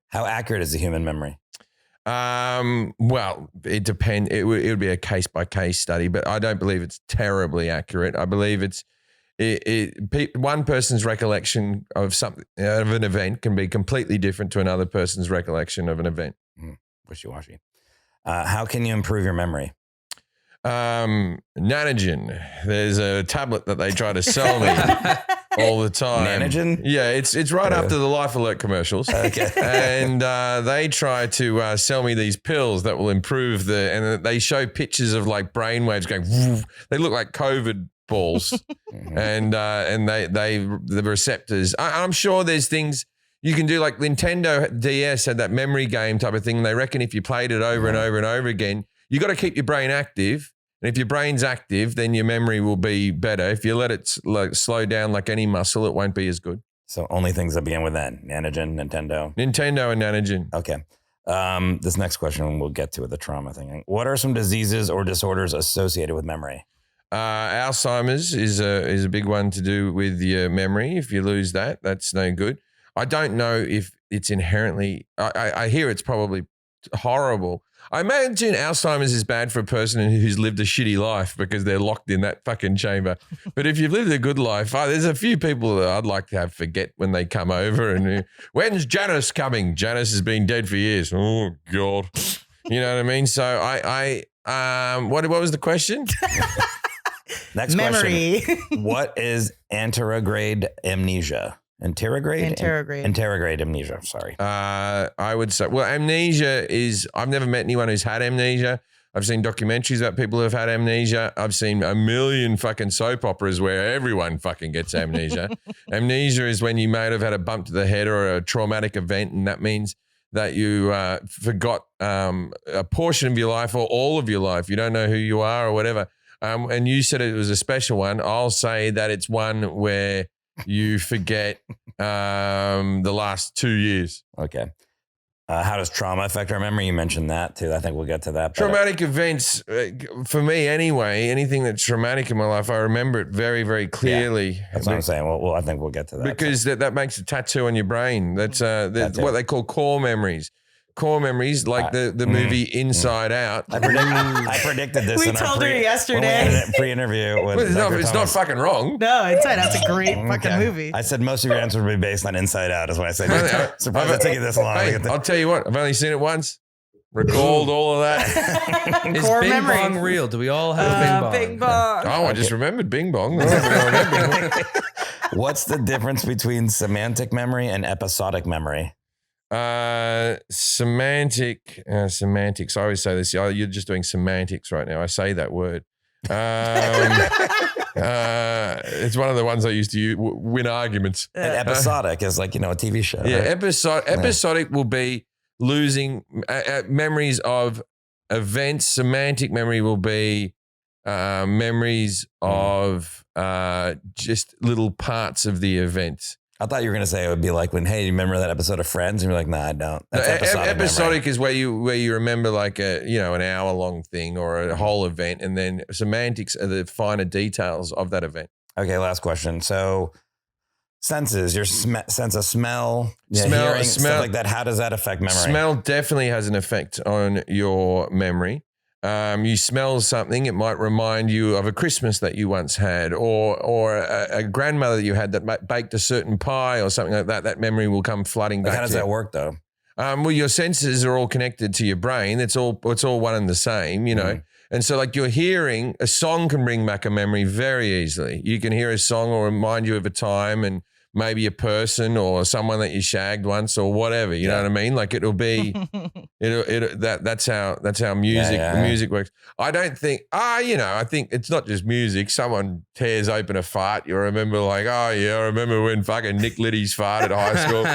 How accurate is the human memory? Well, it depends. It would be a case by case study, but I don't believe it's terribly accurate. I believe one person's recollection of something of an event can be completely different to another person's recollection of an event. Wishy-washy. How can you improve your memory? Nanogen. There's a tablet that they try to sell me all the time. Nanogen? Yeah, it's right after the Life Alert commercials. Okay. And they try to sell me these pills that will improve and they show pictures of like brainwaves going, woof. They look like COVID balls. and the receptors. I'm sure there's things you can do, like Nintendo DS had that memory game type of thing. They reckon if you played it over and over and over again, you got to keep your brain active. And if your brain's active, then your memory will be better. If you let it slow down like any muscle, it won't be as good. So only things that begin with N, Nanogen, Nintendo and Nanogen. Okay. This next question we'll get to with the trauma thing. What are some diseases or disorders associated with memory? Alzheimer's is a big one to do with your memory. If you lose that, that's no good. I don't know if it's inherently, I hear it's probably horrible. I imagine Alzheimer's is bad for a person who's lived a shitty life because they're locked in that fucking chamber. But if you've lived a good life, there's a few people that I'd like to have forget when they come over and when's Janice coming? Janice has been dead for years. Oh God. You know what I mean? So what was the question? Next memory. Question. What is anterograde amnesia? Anterograde amnesia. Sorry. I would say, well, amnesia is, I've never met anyone who's had amnesia. I've seen documentaries about people who have had amnesia. I've seen a million fucking soap operas where everyone fucking gets amnesia. Amnesia is when you might have had a bump to the head or a traumatic event, and that means that you forgot a portion of your life or all of your life. You don't know who you are or whatever. And you said it was a special one. I'll say that it's one where you forget the last 2 years. Okay. How does trauma affect our memory? You mentioned that too. I think we'll get to that. Traumatic events, for me anyway, anything that's traumatic in my life, I remember it very, very clearly. Yeah, that's what I'm saying. Well, I think we'll get to that. Because that makes a tattoo on your brain. That's what they call core memories. Core memories, like the movie Inside Out. I predicted this. We told her yesterday. Pre-interview. It's not fucking wrong. No, Inside Out's a great fucking movie. I said most of your answers would be based on Inside Out. Is what I said. Surprised it took you this long. Hey, I'll tell you what. I've only seen it once. Recalled all of that. Is Core Bing memory. Bong real? Do we all have Bing Bong? Oh, I just remembered Bing Bong. What's the difference between semantic memory and episodic memory? Semantics. I always say this. You're just doing semantics right now. I say that word. It's one of the ones I used to win arguments. And episodic is like, a TV show. Yeah, right? episodic will be losing memories of events. Semantic memory will be memories of just little parts of the event. I thought you were going to say it would be like when, hey, you remember that episode of Friends? And you're like, nah, I don't. That's episodic is where you remember like an hour long thing or a whole event, and then semantics are the finer details of that event. Okay, last question. So senses, your sense of smell, hearing, stuff like that. How does that affect memory? Smell definitely has an effect on your memory. You smell something, it might remind you of a Christmas that you once had, or a grandmother that you had that baked a certain pie or something like that. That memory will come flooding back. How does that work though? Well, your senses are all connected to your brain. It's all one and the same, you know. And so like your hearing, a song can bring back a memory very easily. You can hear a song or remind you of a time and maybe a person or someone that you shagged once or whatever, you know what I mean? Like it'll be, that's how music works. I don't think, I think it's not just music. Someone tears open a fart. You remember like, oh yeah, I remember when fucking Nick lit his fart at high school.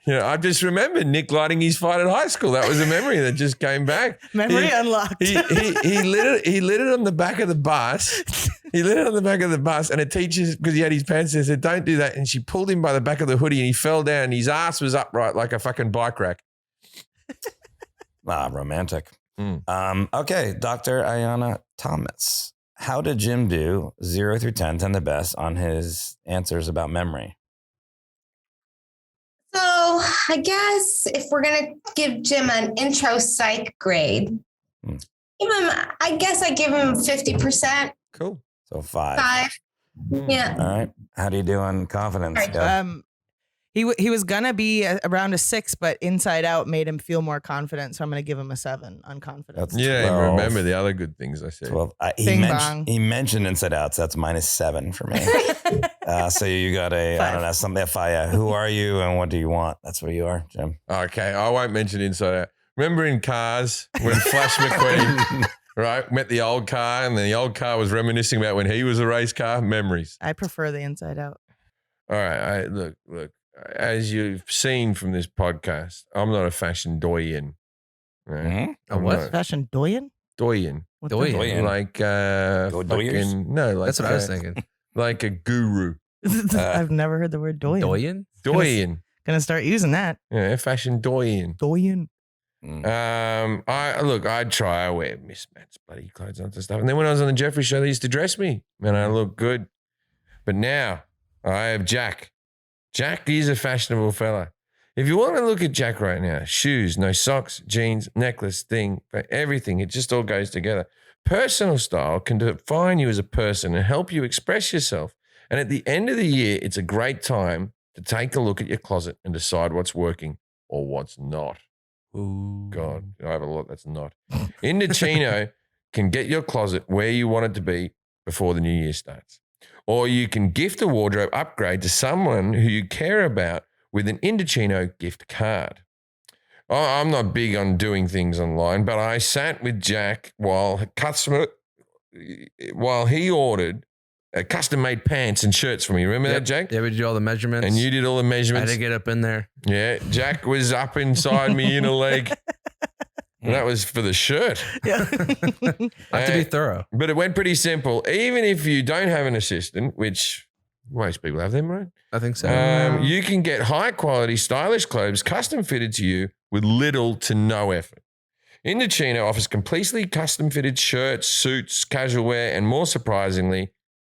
I just remember Nick lighting hhis fart at high school. That was a memory that just came back. Memory unlocked. He lit it on the back of the bus. He lit it on the back of the bus, and a teacher, because he had his pants in, said, don't do that. And she pulled him by the back of the hoodie and he fell down and his ass was upright like a fucking bike rack. Romantic. Okay, Dr. Ayanna Thomas. How did Jim do 0 through 10 the best on his answers about memory? So I guess if we're going to give Jim an intro psych grade, I give him 50%. Cool. So 5. 5. Yeah. All right. How do you do on confidence? He was gonna be around a 6, but Inside Out made him feel more confident, so I'm gonna give him a 7 on confidence. Yeah, remember the other good things I said. 12. He mentioned Inside Out, so that's -7 for me. So you got a 5. I don't know, something a 5. Who are you and what do you want? That's what you are, Jim. Okay, I won't mention Inside Out. Remember in Cars when Flash McQueen met the old car, and then the old car was reminiscing about when he was a race car? Memories. I prefer the Inside Out. All right, look. As you've seen from this podcast, I'm not a fashion doyen. Right? Mm-hmm. What? Fashion doyen? Doyen. Doyen. Like fucking, no, like that's what I was thinking. Like a guru. I've never heard the word doyen. Doyen? Doyen. Gonna start using that. Yeah, fashion doyen. Doyen. I'd try. I wear mismatched bloody clothes and stuff. And then when I was on the Jefferies show, they used to dress me, and I look good. But now I have Jack. Jack is a fashionable fella. If you want to look at Jack right now, shoes, no socks, jeans, necklace, thing, everything, it just all goes together. Personal style can define you as a person and help you express yourself. And at the end of the year, it's a great time to take a look at your closet and decide what's working or what's not. Ooh. God, I have a lot that's not. Indochino can get your closet where you want it to be before the new year starts. Or you can gift a wardrobe upgrade to someone who you care about with an Indochino gift card. I'm not big on doing things online, but I sat with Jack while he ordered custom-made pants and shirts for me. Remember that, Jack? Yeah, we did all the measurements. And you did all the measurements. I had to get up in there. Yeah, Jack was up inside me in a leg. And that was for the shirt. Yeah. I have to be thorough. But it went pretty simple. Even if you don't have an assistant, which most people have them, right? I think so. You can get high-quality, stylish clothes custom fitted to you with little to no effort. Indochino offers completely custom-fitted shirts, suits, casual wear, and more surprisingly,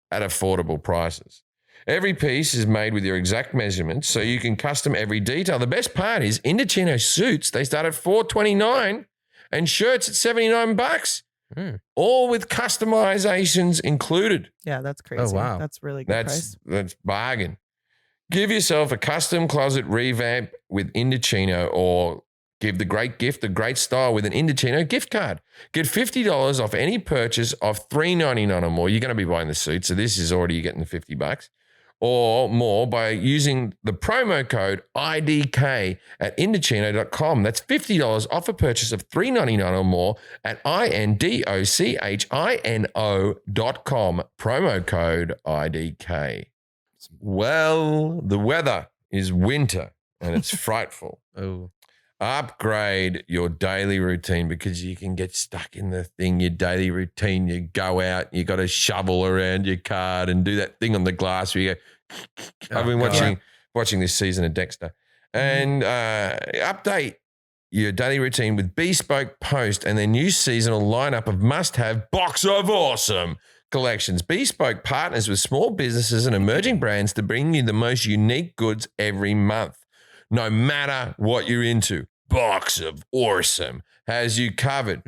at affordable prices. Every piece is made with your exact measurements, so you can custom every detail. The best part is Indochino suits, they start at $429 and shirts at $79, all with customizations included. Yeah, that's crazy. Oh, wow. That's really good price. That's bargain. Give yourself a custom closet revamp with Indochino, or give the great gift of great style with an Indochino gift card. Get $50 off any purchase of $3.99 or more. You're going to be buying the suit, so this is already getting the $50 or more by using the promo code IDK at Indochino.com. That's $50 off a purchase of $3.99 or more at INDOCHINO.com. Promo code IDK. Well, the weather is winter and it's frightful. Oh. upgrade your daily routine because you can get stuck in the thing, your daily routine. You go out, you got to shovel around your card and do that thing on the glass where you go. I've been watching this season of Dexter. And update your daily routine with bespoke post and their new seasonal lineup of must-have Box of Awesome collections. Bespoke partners with small businesses and emerging brands to bring you the most unique goods every month. No matter what you're into, Box of Awesome has you covered.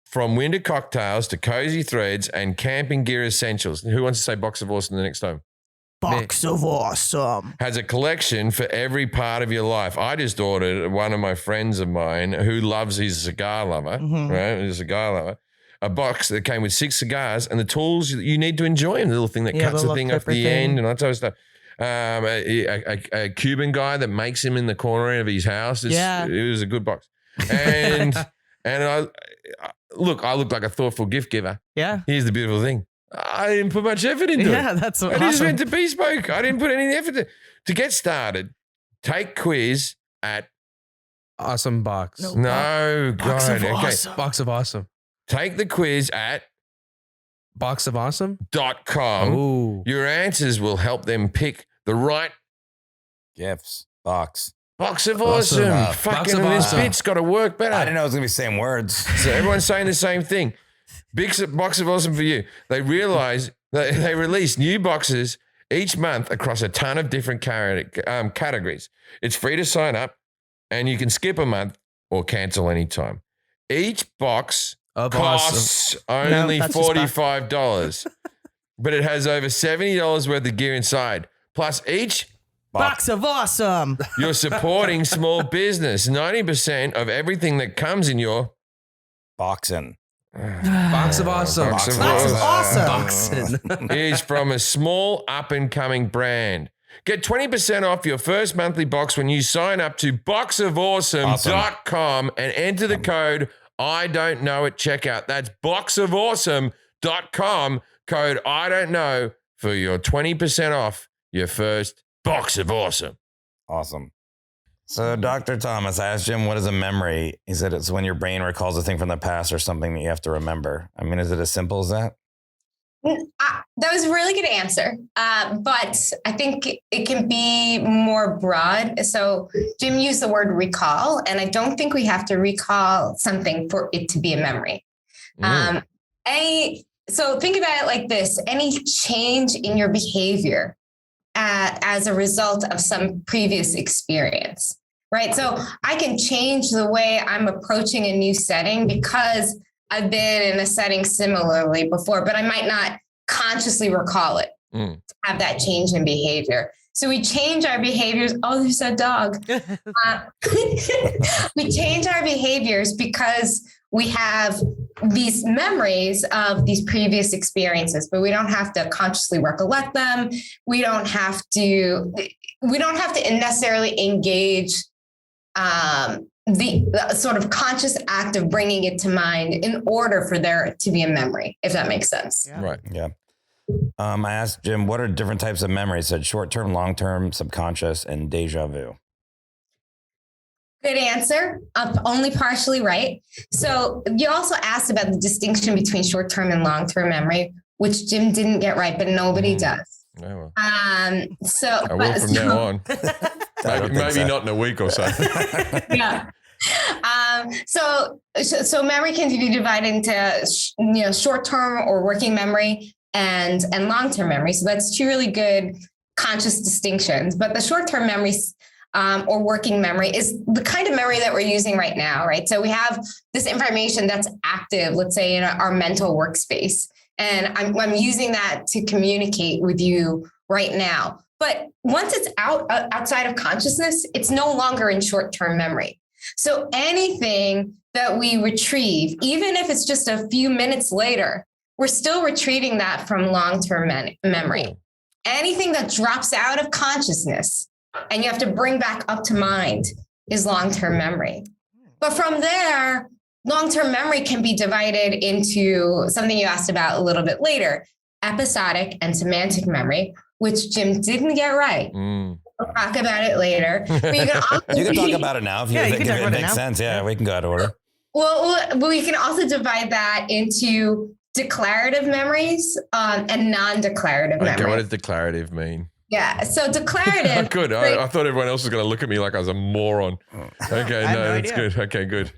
From winter cocktails to cozy threads and camping gear essentials. Who wants to say Box of Awesome the next time? Box of Awesome. Has a collection for every part of your life. I just ordered one of my friends of mine who loves, he's a cigar lover, right? He's a cigar lover. A box that came with 6 cigars and the tools that you need to enjoy and the little thing that cuts the thing off the end and all that type of stuff. A Cuban guy that makes him in the corner of his house. It was a good box. And I look like a thoughtful gift giver. Yeah. Here's the beautiful thing. I didn't put much effort into it. Yeah, that's awesome. I just went to bespoke. I didn't put any effort to get started. Take quiz at Awesome Box. No, Box God. of Okay. Awesome. Box of Awesome. Take the quiz at boxofawesome.com. .com. Your answers will help them pick the right Gifts. Box. Box of Awesome. Fucking Box of this Awesome. bit's got to work better. I didn't know it was going to be the same words. So everyone's saying the same thing. Big Box of Awesome for you. They realize that they release new boxes each month across a ton of different categories. It's free to sign up and you can skip a month or cancel anytime. Each box costs only $45, but it has over $70 worth of gear inside. Plus each Box of Awesome. You're supporting small business. 90% of everything that comes in your Boxing. Box of Awesome. Box of Awesome. Boxing. is from a small up-and-coming brand. Get 20% off your first monthly box when you sign up to boxofawesome.com and enter the code I don't know at checkout. That's boxofawesome.com, code I don't know for your 20% off your first Box of Awesome. Awesome. So, Dr. Thomas, I asked Jim, what is a memory? He said it's when your brain recalls a thing from the past or something that you have to remember. I mean, is it as simple as that? That was a really good answer. But I think it can be more broad. So Jim used the word recall, and I don't think we have to recall something for it to be a memory. So think about it like this. Any change in your behavior as a result of some previous experience, right? So I can change the way I'm approaching a new setting because I've been in a setting similarly before, but I might not consciously recall it, have that change in behavior. So we change our behaviors. Oh, there's a dog. We change our behaviors because we have these memories of these previous experiences, but we don't have to consciously recollect them. We don't have to necessarily engage the sort of conscious act of bringing it to mind in order for there to be a memory, if that makes sense. Yeah. Right. Yeah. I asked Jim, what are different types of memories? Said short-term, long-term, subconscious, and deja vu. Good answer. Only partially right. So you also asked about the distinction between short-term and long-term memory, which Jim didn't get right, but nobody does. Oh, well. I will from now on. Maybe not in a week or so. Yeah. So memory can be divided into short-term or working memory and long-term memory. So that's two really good conscious distinctions. But the short-term memories or working memory is the kind of memory that we're using right now, right? So we have this information that's active, let's say in our mental workspace, and I'm using that to communicate with you right now. But once it's outside of consciousness, it's no longer in short-term memory. So anything that we retrieve, even if it's just a few minutes later, we're still retrieving that from long-term memory. Anything that drops out of consciousness and you have to bring back up to mind is long-term memory. But from there, long-term memory can be divided into something you asked about a little bit later, episodic and semantic memory, which Jim didn't get right. We'll talk about it later. But you can also You can talk about it now if you think it makes sense. Yeah, we can go out of order. Well, we can also divide that into declarative memories and non-declarative memories. Okay, what does declarative mean? Yeah, so declarative. Good. I thought everyone else was going to look at me like I was a moron. Okay, no, that's good. Okay, good.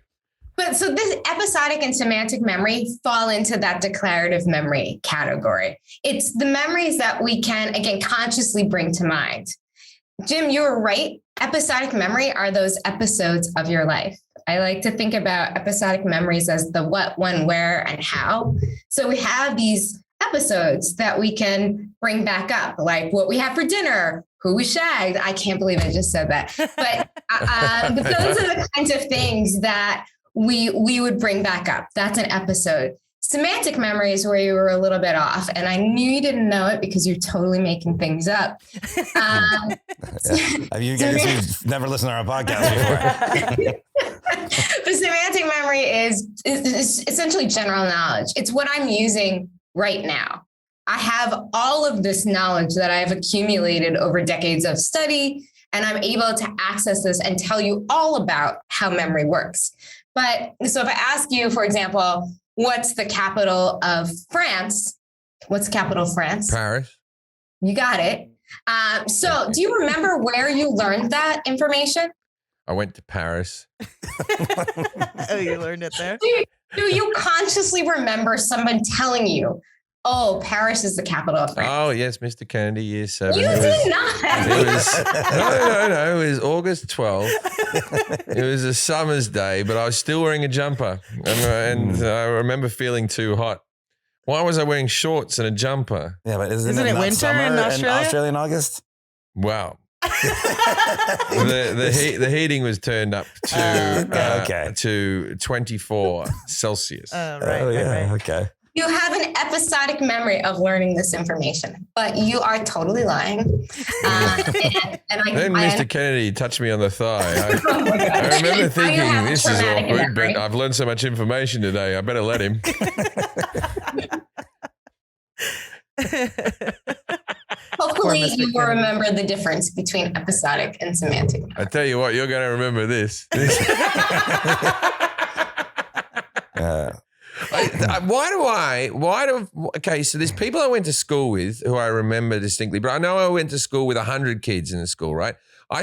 But so this episodic and semantic memory fall into that declarative memory category. It's the memories that we can, again, consciously bring to mind. Jim, you were right. Episodic memory are those episodes of your life. I like to think about episodic memories as the what, when, where, and how. So we have these episodes that we can bring back up, like what we had for dinner, who we shagged. I can't believe I just said that. But those are the kinds of things that we would bring back up. That's an episode. Semantic memory is where you were a little bit off, and I knew you didn't know it because you're totally making things up. You guys who've never listened to our podcast before. The semantic memory is essentially general knowledge. It's what I'm using right now. I have all of this knowledge that I've accumulated over decades of study, and I'm able to access this and tell you all about how memory works. But so if I ask you, for example, what's the capital of France? What's the capital of France? Paris. You got it. So do you remember where you learned that information? I went to Paris. Oh, you learned it there? Do you consciously remember someone telling you, oh, Paris is the capital of France? Oh, yes, Mr. Kennedy, year 7. You did not. It was, no. It was August 12th. It was a summer's day, but I was still wearing a jumper. And I remember feeling too hot. Why was I wearing shorts and a jumper? Yeah, but isn't it not winter summer in Australia? In August? Wow. the heating was turned up to 24 Celsius. Right. Okay. You have an episodic memory of learning this information, but you are totally lying. Then Mr. Kennedy touched me on the thigh. Oh my gosh. I remember thinking, this is traumatic awkward, memory. but I've learned so much information today. I better let him. Hopefully you will remember the difference between episodic and semantic. I tell you what, you're going to remember this. Okay, so there's people I went to school with who I remember distinctly, but I know I went to school with 100 kids in the school, right?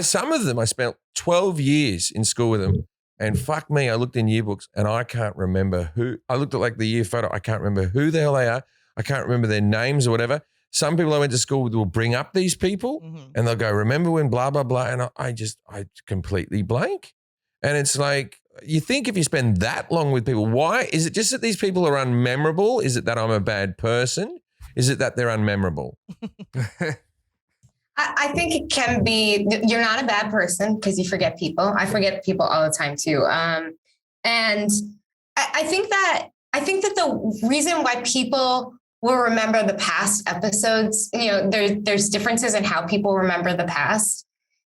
Some of them, I spent 12 years in school with them, and fuck me, I looked in yearbooks and I can't remember I looked at like the year photo, I can't remember who the hell they are. I can't remember their names or whatever. Some people I went to school with will bring up these people and they'll go, remember when blah, blah, blah. And I completely blank. And it's like, you think if you spend that long with people, why? Is it just that these people are unmemorable? Is it that I'm a bad person? Is it that they're unmemorable? I think it can be, you're not a bad person because you forget people. I forget people all the time too. And I think that the reason why people will remember the past episodes, there's differences in how people remember the past,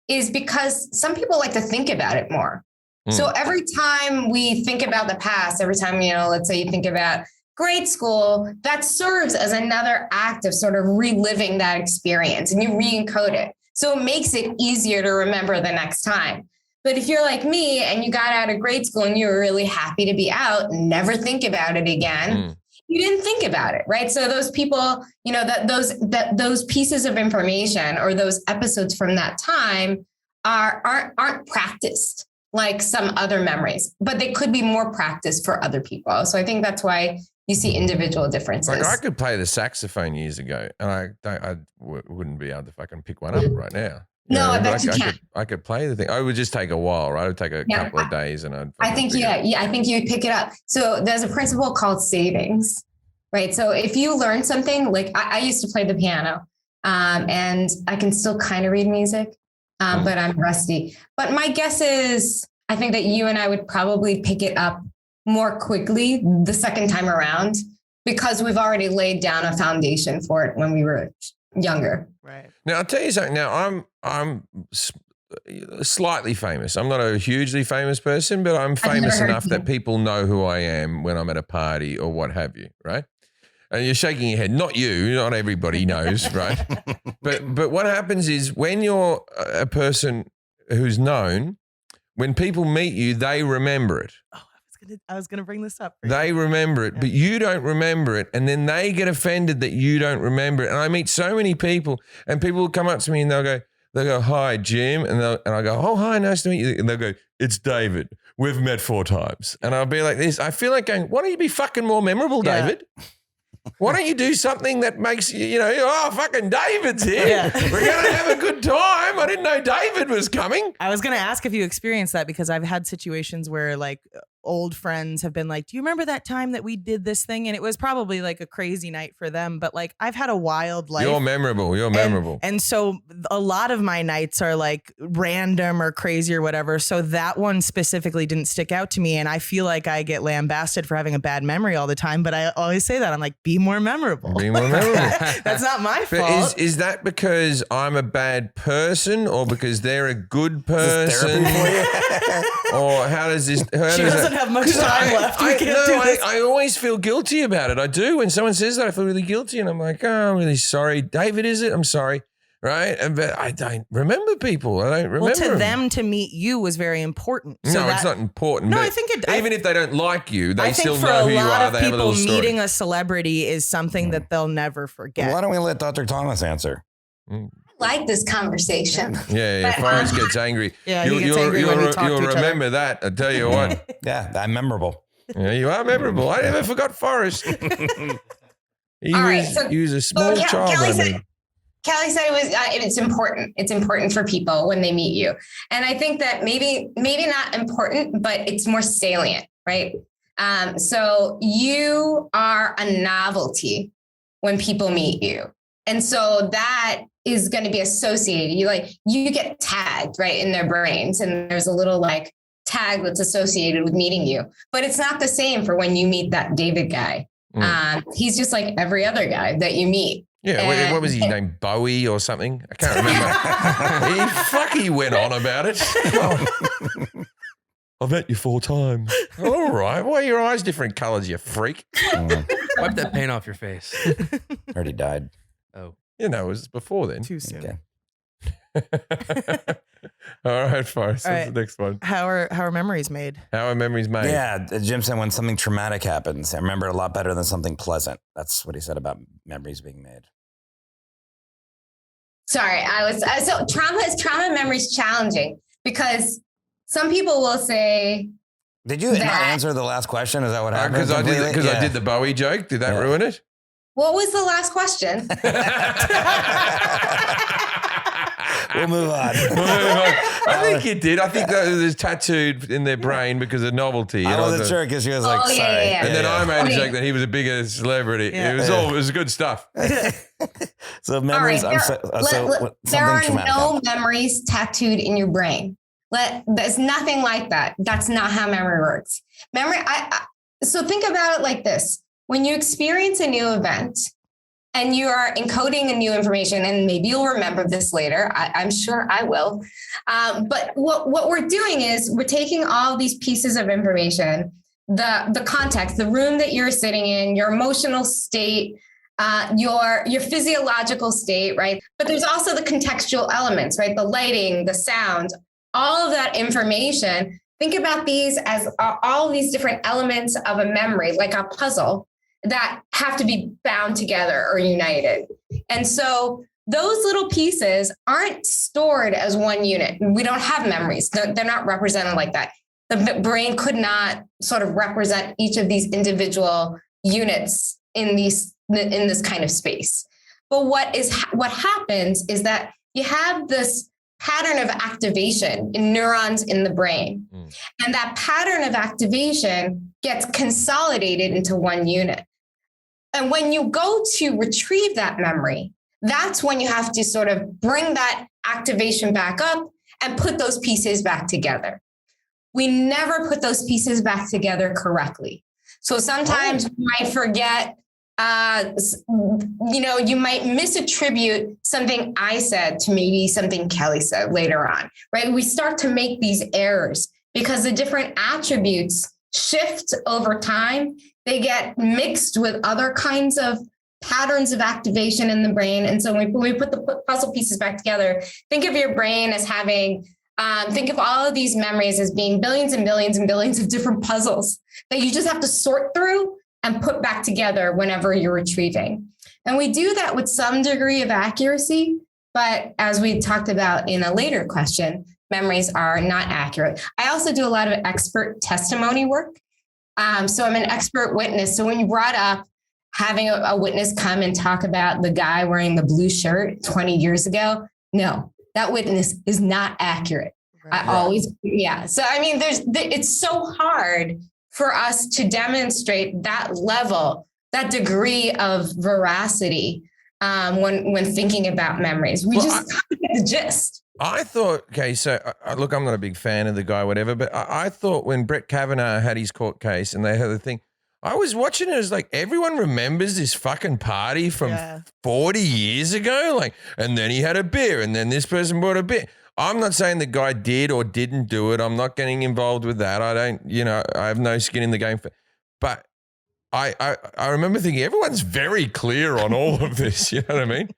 is because some people like to think about it more. So every time we think about the past, every time, let's say you think about grade school, that serves as another act of sort of reliving that experience, and you re-encode it. So it makes it easier to remember the next time. But if you're like me and you got out of grade school and you were really happy to be out and never think about it again, you didn't think about it, right? So those people, those pieces of information or those episodes from that time aren't practiced like some other memories, but they could be more practiced for other people. So I think that's why you see individual differences. Like I could play the saxophone years ago, and I wouldn't be able to fucking pick one up right now. I bet you can. I could play the thing. It would just take a while, right? It would take a couple of days, and I think you would pick it up. So there's a principle called savings, right? So if you learn something, like I used to play the piano, and I can still kind of read music. But I'm rusty. But my guess is, I think that you and I would probably pick it up more quickly the second time around because we've already laid down a foundation for it when we were younger. Right. Now, I'll tell you something. Now, I'm slightly famous. I'm not a hugely famous person, but I'm famous enough that people know who I am when I'm at a party or what have you, right? And you're shaking your head. Not you. Not everybody knows, right? But what happens is when you're a person who's known, when people meet you, they remember it. Oh, I was gonna bring this up. They remember it, but you don't remember it. And then they get offended that you don't remember it. And I meet so many people, and people will come up to me and they'll go, hi, Jim. And I go, oh, hi, nice to meet you. And they'll go, it's David. We've met 4 times. And I'll be like this. I feel like going, why don't you be fucking more memorable, David? Why don't you do something that makes you know, oh, fucking David's here. Yeah. We're going to have a good time. I didn't know David was coming. I was going to ask if you experienced that, because I've had situations where like old friends have been like, do you remember that time that we did this thing? And it was probably like a crazy night for them, but like I've had a wild life. You're memorable. And so a lot of my nights are like random or crazy or whatever. So that one specifically didn't stick out to me. And I feel like I get lambasted for having a bad memory all the time, but I always say that. I'm like, be more memorable. Be more memorable. That's not my but fault. Is that because I'm a bad person, or because they're a good person? Or how does this... She doesn't have much time left. I always feel guilty about it. I do. When someone says that, I feel really guilty, and I'm like, oh, I'm really sorry. David, is it? I'm sorry. Right? But I don't remember people. I don't remember. Well, to them to meet you was very important. So it's not important. No, I think it... Even if they don't like you, they still know who you are. I think for a lot of people, meeting a celebrity is something that they'll never forget. Why don't we let Dr. Thomas answer? Like this conversation. Yeah. Forrest gets angry. Yeah, he gets angry when we talk to you'll each remember that. I tell you what. Yeah, I'm memorable. Yeah, you are memorable. I never forgot Forrest. He was a small child. Kelly said it's important. It's important for people when they meet you. And I think that maybe not important, but it's more salient, right? So you are a novelty when people meet you. And so that is going to be associated. You get tagged right in their brains, and there's a little like tag that's associated with meeting you, but it's not the same for when you meet that David guy. He's just like every other guy that you meet. Yeah, what was his name? Bowie or something? I can't remember. He went on about it. I've met you 4 times. All right. Why are your eyes different colors, you freak? Wipe that paint off your face. Already died. Oh. It was before then. Too soon. Okay. All right, Forrest. What's the next one? How are memories made? How are memories made? Yeah, Jim said when something traumatic happens, I remember it a lot better than something pleasant. That's what he said about memories being made. Sorry, so trauma memories challenging, because some people will say. Did you not answer the last question? Is that what happened? Because I did the Bowie joke. Did that ruin it? What was the last question? We'll move on. I think you did. I think that was tattooed in their brain because of novelty. I wasn't sure because she was like, sorry. Yeah. And then I made a joke that he was a bigger celebrity. Yeah. It was good stuff. So memories. There are no memories tattooed in your brain. There's nothing like that. That's not how memory works. So think about it like this. When you experience a new event and you are encoding a new information, and maybe you'll remember this later, I'm sure I will. But what we're doing is we're taking all these pieces of information, the context, the room that you're sitting in, your emotional state, your physiological state, right? But there's also the contextual elements, right? The lighting, the sound, all of that information. Think about these as all of these different elements of a memory, like a puzzle, that have to be bound together or united. And so those little pieces aren't stored as one unit. We don't have memories. They're not represented like that. The brain could not sort of represent each of these individual units in this kind of space. But what happens is that you have this pattern of activation in neurons in the brain. And that pattern of activation gets consolidated into one unit. And when you go to retrieve that memory, that's when you have to sort of bring that activation back up and put those pieces back together. We never put those pieces back together correctly. So sometimes we might forget, you might misattribute something I said to maybe something Kelly said later on, right? We start to make these errors because the different attributes shift over time. They get mixed with other kinds of patterns of activation in the brain. And so when we put the puzzle pieces back together, think of your brain as having, think of all of these memories as being billions and billions and billions of different puzzles that you just have to sort through and put back together whenever you're retrieving. And we do that with some degree of accuracy, but as we talked about in a later question, memories are not accurate. I also do a lot of expert testimony work. So I'm an expert witness. So when you brought up having a witness come and talk about the guy wearing the blue shirt 20 years ago, no, that witness is not accurate. Right. So, I mean, it's so hard for us to demonstrate that level, that degree of veracity when thinking about memories. We just get the gist. I thought, okay, so look, I'm not a big fan of the guy, whatever, but I thought when Brett Kavanaugh had his court case and they had the thing, I was watching it as like everyone remembers this fucking party from 40 years ago. Like, and then he had a beer and then this person brought a beer. I'm not saying the guy did or didn't do it. I'm not getting involved with that. I don't, I have no skin in the game. But I remember thinking everyone's very clear on all of this. You know what I mean?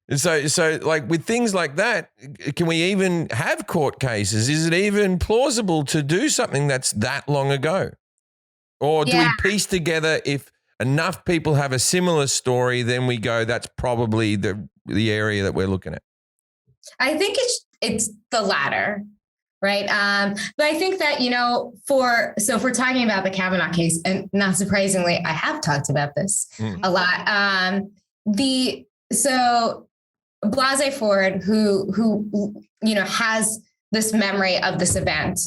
And so like with things like that, can we even have court cases? Is it even plausible to do something that's that long ago? Or do we piece together if enough people have a similar story, then we go, that's probably the area that we're looking at? I think it's the latter, right? But I think that, if we're talking about the Kavanaugh case, and not surprisingly, I have talked about this a lot. So Blasey Ford, who has this memory of this event,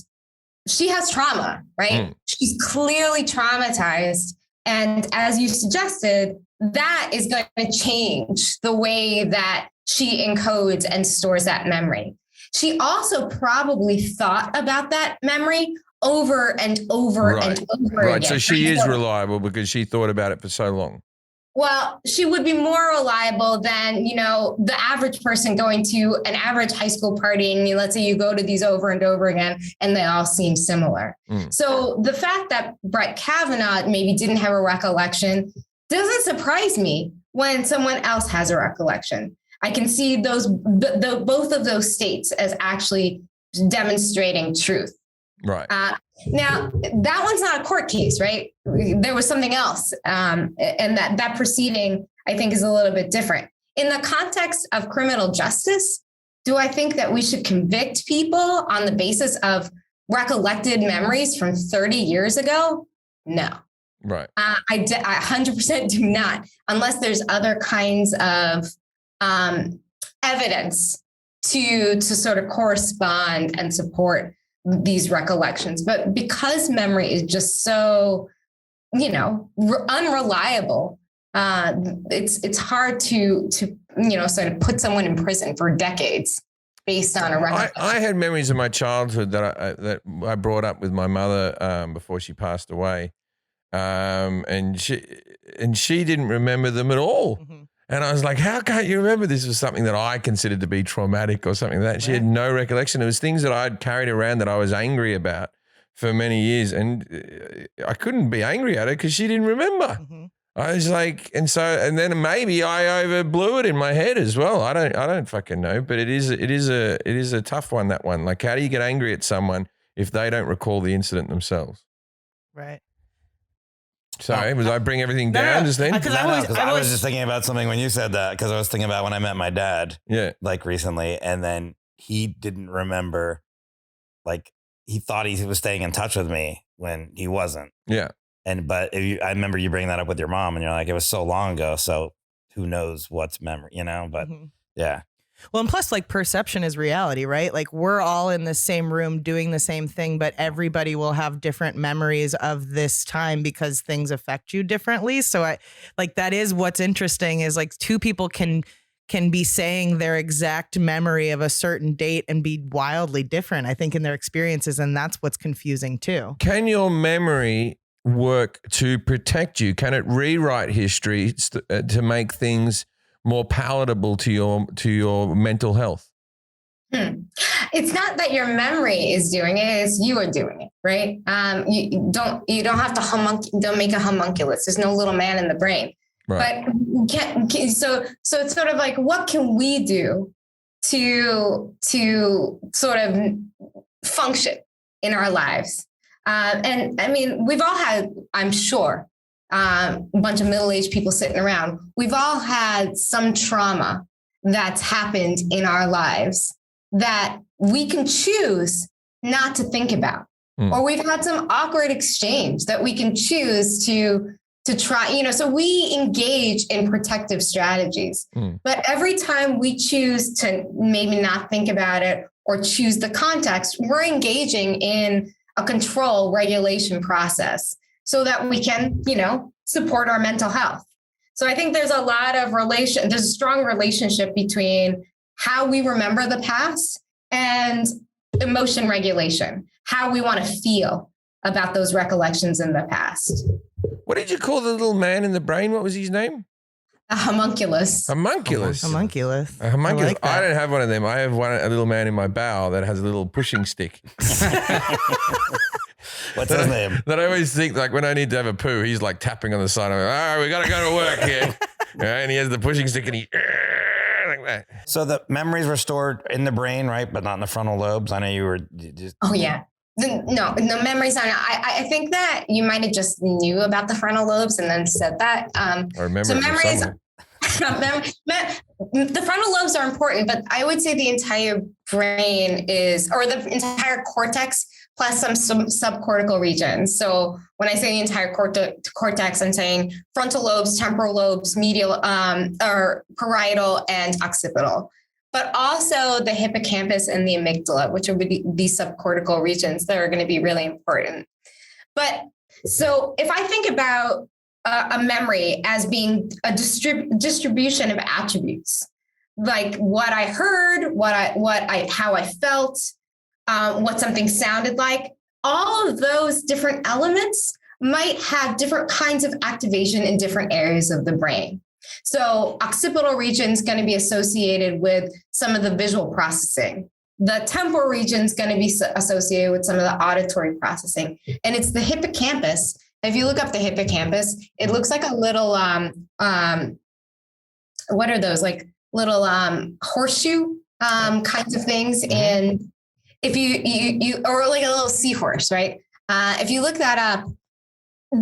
she has trauma, right? She's clearly traumatized. And as you suggested, that is going to change the way that she encodes and stores that memory. She also probably thought about that memory over and over and over again. Right, so she is reliable because she thought about it for so long. Well, she would be more reliable than, the average person going to an average high school party. And let's say you go to these over and over again, and they all seem similar. So the fact that Brett Kavanaugh maybe didn't have a recollection doesn't surprise me when someone else has a recollection. I can see both of those states as actually demonstrating truth. Right. Now, that one's not a court case, right? There was something else. And that proceeding, I think, is a little bit different. In the context of criminal justice, do I think that we should convict people on the basis of recollected memories from 30 years ago? No. Right. I 100% do not, unless there's other kinds of evidence to sort of correspond and support these recollections. But because memory is just so, unreliable, it's hard to sort of put someone in prison for decades based on a recollection. I had memories of my childhood that I brought up with my mother before she passed away, and she didn't remember them at all. Mm-hmm. And I was like, how can't you remember this was something that I considered to be traumatic or something like that? She had no recollection. It was things that I'd carried around that I was angry about for many years. And I couldn't be angry at her because she didn't remember. Mm-hmm. I was like, and then maybe I overblew it in my head as well. I don't fucking know, but it is a tough one, that one. Like, how do you get angry at someone if they don't recall the incident themselves? Right. Sorry, was I bring everything down just then? I was just thinking about something when you said that, because I was thinking about when I met my dad, like recently, and then he didn't remember, like he thought he was staying in touch with me when he wasn't. Yeah. But I remember you bringing that up with your mom, and you're like, it was so long ago, so who knows what's memory, But yeah. Well, and plus, like, perception is reality, right? Like, we're all in the same room doing the same thing, but everybody will have different memories of this time because things affect you differently. So that is what's interesting, is like two people can be saying their exact memory of a certain date and be wildly different, I think, in their experiences. And that's what's confusing too. Can your memory work to protect you? Can it rewrite history to make things more palatable to your mental health? it's not that your memory is doing it, it's you are doing it, right? You don't have to don't make a homunculus. There's no little man in the brain. Right. But so it's sort of like, what can we do to sort of function in our lives? And I mean, we've all had, I'm sure, a bunch of middle-aged people sitting around. We've all had some trauma that's happened in our lives that we can choose not to think about. Or we've had some awkward exchange that we can choose to try, so we engage in protective strategies. But every time we choose to maybe not think about it or choose the context, we're engaging in a control regulation process so that we can, support our mental health. So I think there's there's a strong relationship between how we remember the past and emotion regulation, how we want to feel about those recollections in the past. What did you call the little man in the brain? What was his name? A homunculus. Homunculus. Homunculus. A homunculus. Like that. I don't have one of them. I have a little man in my bowel that has a little pushing stick. What's his name? That I always think, like, when I need to have a poo, he's like tapping on the side. I'm like, all right, we got to go to work here. And he has the pushing stick and he like that. So the memories were stored in the brain, right? But not in the frontal lobes. I know you were just. Oh, yeah. No memories on it. I think that you might have just knew about the frontal lobes and then said that. I remember so memories. The frontal lobes are important, but I would say the entire brain or the entire cortex plus some subcortical regions. So when I say the entire cortex, I'm saying frontal lobes, temporal lobes, medial, or parietal and occipital. But also the hippocampus and the amygdala, which are the subcortical regions that are going to be really important. But so if I think about a memory as being a distribution of attributes, like what I heard, how I felt, what something sounded like, all of those different elements might have different kinds of activation in different areas of the brain. So occipital region is going to be associated with some of the visual processing. The temporal region is going to be associated with some of the auditory processing. And it's the hippocampus. If you look up the hippocampus, it looks like a little, what are those? Like little horseshoe kinds of things. And if you or like a little seahorse, right? If you look that up,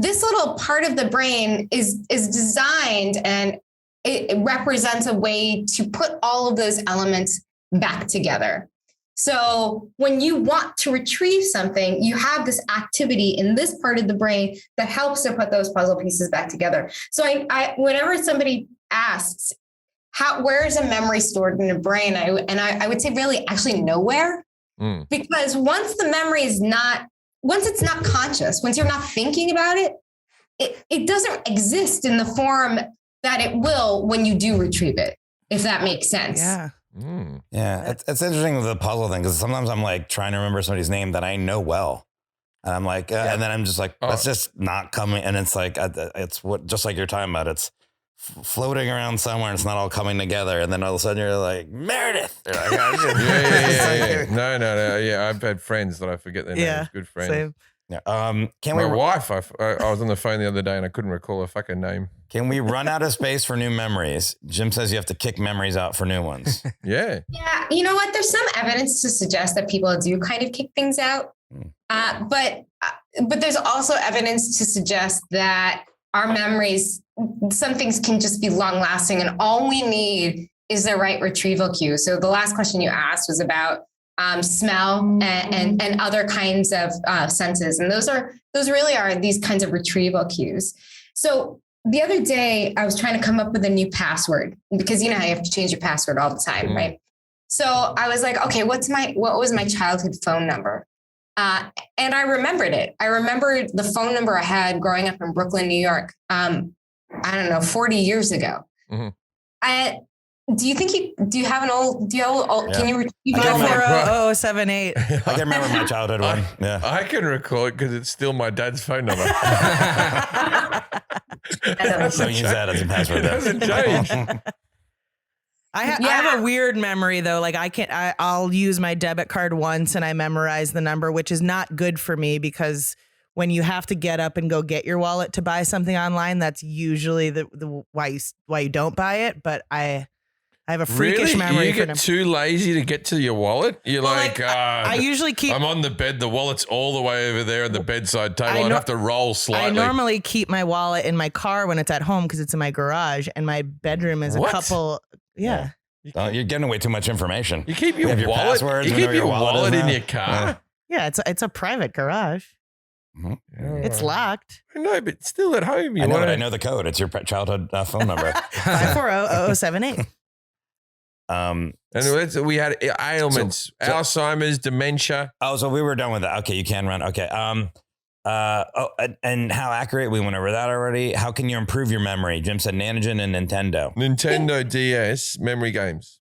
this little part of the brain is designed and it represents a way to put all of those elements back together. So when you want to retrieve something, you have this activity in this part of the brain that helps to put those puzzle pieces back together. So I whenever somebody asks, where is a memory stored in the brain? I would say really actually nowhere, because once it's not conscious, once you're not thinking about it, it doesn't exist in the form that it will when you do retrieve it, if that makes sense. Yeah. Yeah. It's interesting with the puzzle thing, because sometimes I'm like trying to remember somebody's name that I know well. And I'm like, and then I'm just like, that's just not coming. And it's like, it's just like you're talking about. It's floating around somewhere and it's not all coming together. And then all of a sudden you're like, Meredith. You're like, yeah. No. Yeah. I've had friends that I forget their names. Good friends. Same. Yeah. My wife, I was on the phone the other day and I couldn't recall her fucking name. Can we run out of space for new memories? Jim says you have to kick memories out for new ones. Yeah. Yeah. You know what? There's some evidence to suggest that people do kind of kick things out. But there's also evidence to suggest that our memories, some things can just be long lasting and all we need is the right retrieval cue. So the last question you asked was about smell and other kinds of senses. And those really are these kinds of retrieval cues. So the other day I was trying to come up with a new password because you know how you have to change your password all the time, right? So I was like, okay, what was my childhood phone number? And I remembered it. I remembered the phone number I had growing up in Brooklyn, New York. I don't know, 40 years ago. Do you have an old, Yeah. Can you retrieve it? 40078. I can remember my childhood one. Yeah. I can recall it because it's still my dad's phone number. Don't use that as a password. It doesn't change. I have a weird memory though. Like I'll use my debit card once and I memorize the number, which is not good for me because when you have to get up and go get your wallet to buy something online, that's usually the why you don't buy it. But I have a freakish memory. You get too lazy to get to your wallet? You're I usually keep... I'm on the bed. The wallet's all the way over there at the bedside table. I'd have to roll slightly. I normally keep my wallet in my car when it's at home because it's in my garage and my bedroom is a couple... Yeah. You're getting away too much information. You keep your wallet. You keep your wallet in your car. Yeah, it's a private garage. Mm-hmm. It's locked. I know, but still at home. I know the code. It's your childhood phone number. 540-0078. And we had ailments, Alzheimer's, dementia. Oh, so we were done with that. Okay, you can run. Okay. And how accurate? We went over that already. How can you improve your memory? Jim said Nanogen and Nintendo. Nintendo DS memory games.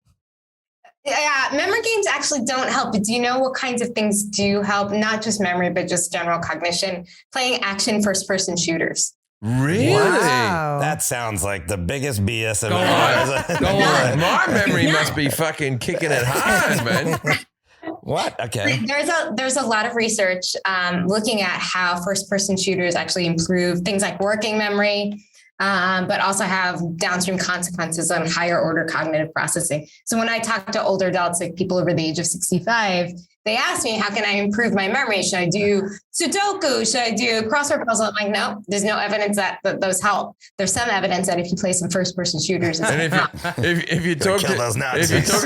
Yeah, memory games actually don't help. But do you know what kinds of things do help? Not just memory, but just general cognition. Playing action first-person shooters. Really? Wow. That sounds like the biggest BS of Go on. My memory must be fucking kicking it hard, man. What? Okay. There's a lot of research looking at how first-person shooters actually improve things like working memory, but also have downstream consequences on higher order cognitive processing. So when I talk to older adults, like people over the age of 65, they ask me, how can I improve my memory? Should I do Sudoku? Should I do crossword puzzle? I'm like, no, there's no evidence that those help. There's some evidence that if you play some first-person shooters, and if you talk to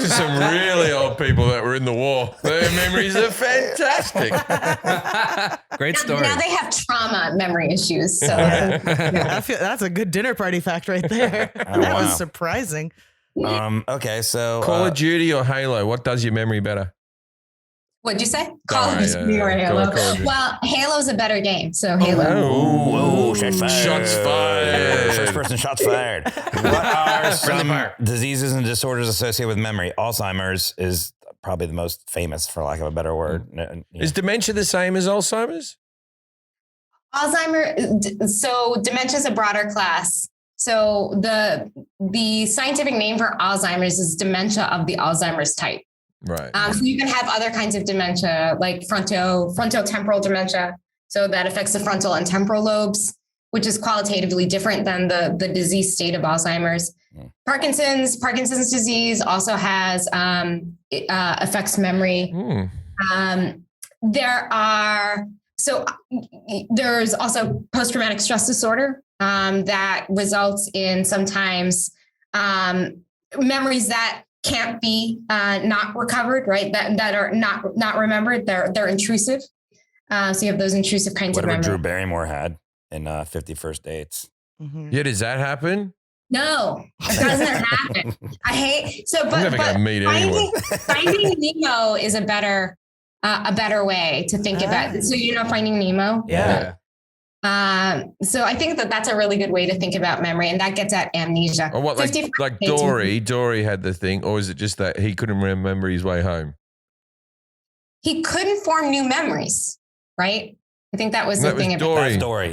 some really old people that were in the war, their memories are fantastic. Great story. Now they have trauma memory issues. So that's a good dinner party fact right there. That was surprising. Okay, so Call of Duty or Halo, what does your memory better? What'd you say? Call of Duty or Halo? Well, Halo's a better game, so Halo. Oh, shots fired. Shots fired. First person shots fired. What are some diseases and disorders associated with memory? Alzheimer's is probably the most famous, for lack of a better word. Is dementia the same as Alzheimer's? So dementia is a broader class. So the scientific name for Alzheimer's is dementia of the Alzheimer's type. Right. So you can have other kinds of dementia, like frontotemporal dementia. So that affects the frontal and temporal lobes, which is qualitatively different than the disease state of Alzheimer's. Parkinson's disease also has affects memory. There's also post-traumatic stress disorder that results in sometimes memories that can't be not recovered, right? That are not remembered. They're intrusive. So you have those intrusive kinds of memory. Whatever Drew Barrymore had in 50 First Dates. Mm-hmm. Yeah, does that happen? No, it doesn't happen. I hate so. I'm never gonna meet anyone. Finding Nemo is a better way to think about it. So Finding Nemo. Yeah. So I think that's a really good way to think about memory, and that gets at amnesia. Or what, like Dory had the thing, or is it just that he couldn't remember his way home? He couldn't form new memories, right? I think that was the thing about Dory. Dory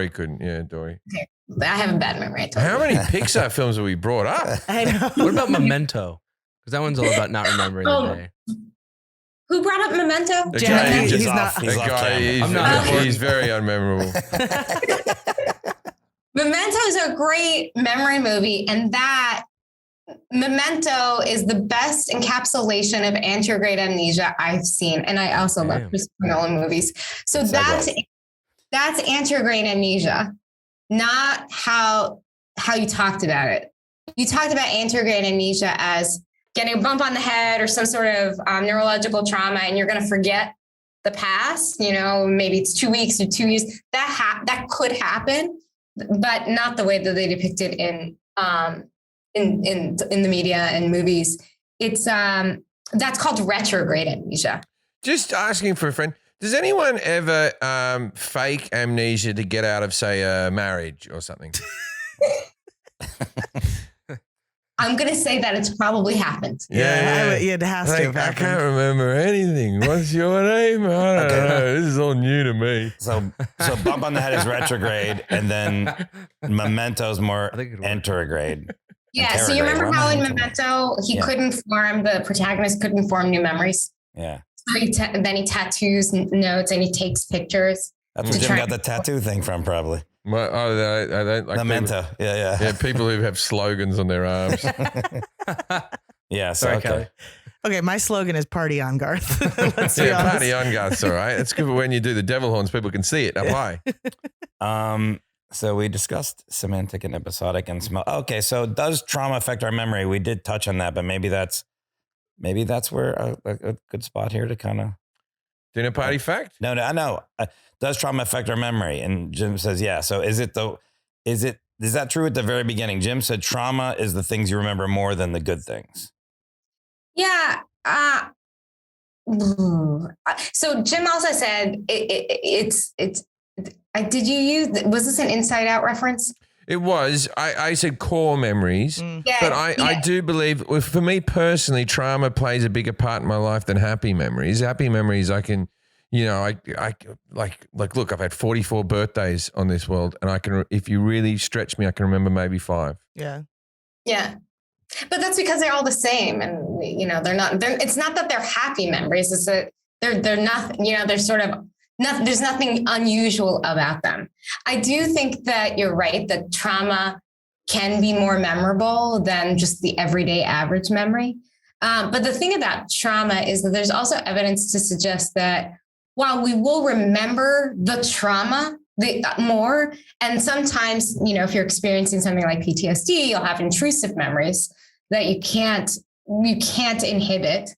couldn't. Yeah, Dory. Okay. I have a bad memory. I told you. How many Pixar films have we brought up? I know. What about Memento? Because that one's all about not remembering the day. Who brought up Memento? The Jeremy. He's very unmemorable. Memento is a great memory movie, and that Memento is the best encapsulation of anterograde amnesia I've seen. And I also love Christopher Nolan movies. So that's anterograde amnesia, not how you talked about it. You talked about anterograde amnesia as getting a bump on the head or some sort of neurological trauma, and you're going to forget the past. Maybe it's 2 weeks or 2 years. That could happen, but not the way that they depict it in the media and movies. It's that's called retrograde amnesia. Just asking for a friend. Does anyone ever fake amnesia to get out of, say, a marriage or something? I'm going to say that it's probably happened. Yeah. It has to have I happened. can't remember anything. What's your name? I don't know. This is all new to me. So bump on the head is retrograde, and then Memento's more anterograde. Yeah. So you remember how in Memento, the protagonist couldn't form new memories? Yeah. So then he tattoos notes and he takes pictures. That's where Jim got the tattoo thing from, probably. Well, I don't like Memento. Yeah. Yeah, people who have slogans on their arms. Yeah. So, Sorry, okay. Kelly. Okay, my slogan is party on, Garth. Let's be Yeah, honest. party on, Garth. All right. It's good for when you do the devil horns, people can see it up high. So we discussed semantic and episodic and smell. Okay, so does trauma affect our memory? We did touch on that, but maybe that's where a good spot here to kind of Dinner party fact? No, I know. Does trauma affect our memory? And Jim says, yeah. So is that true at the very beginning? Jim said trauma is the things you remember more than the good things. Yeah. So Jim also said did you use, was this an Inside Out reference? It was. I said core memories, Yeah, but I do believe, for me personally, trauma plays a bigger part in my life than happy memories. Happy memories, I can, I look, I've had 44 birthdays on this world, and I can, if you really stretch me, I can remember maybe 5. Yeah. Yeah. But that's because they're all the same, and it's not that they're happy memories. It's that they're not. They're sort of. There's nothing unusual about them. I do think that you're right, that trauma can be more memorable than just the everyday average memory. But the thing about trauma is that there's also evidence to suggest that while we will remember the trauma more, and sometimes, if you're experiencing something like PTSD, you'll have intrusive memories that you can't inhibit.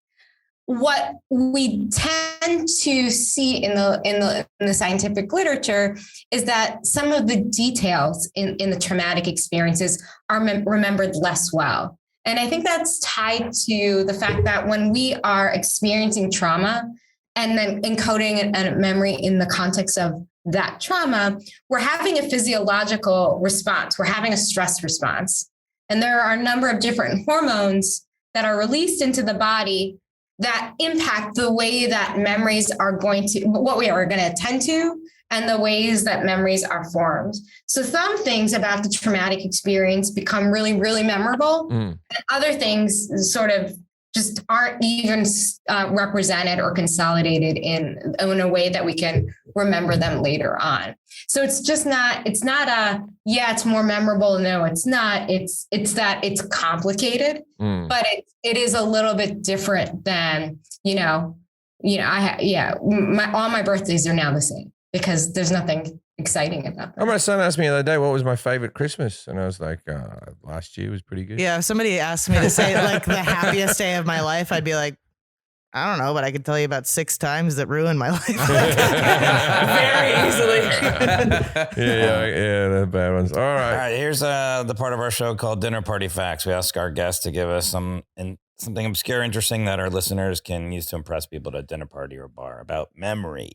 What we tend to see in the scientific literature is that some of the details in the traumatic experiences are remembered less well. And I think that's tied to the fact that when we are experiencing trauma and then encoding a memory in the context of that trauma, we're having a physiological response. We're having a stress response. And there are a number of different hormones that are released into the body that impact the way that memories are what we are going to attend to, and the ways that memories are formed. So some things about the traumatic experience become really, really memorable. And other things sort of just aren't even represented or consolidated in a way that we can remember them later on. So it's not it's more memorable. No, it's not. It's that it's complicated, but it is a little bit different than, all my birthdays are now the same because there's nothing exciting about them. My son asked me the other day, what was my favorite Christmas? And I was like, last year was pretty good. Yeah. If somebody asked me to say like the happiest day of my life, I'd be like, I don't know, but I could tell you about 6 times that ruined my life. Very easily. Yeah, the bad ones. All All right. right, here's the part of our show called Dinner Party Facts. We ask our guests to give us something obscure, interesting that our listeners can use to impress people at a dinner party or bar about memory.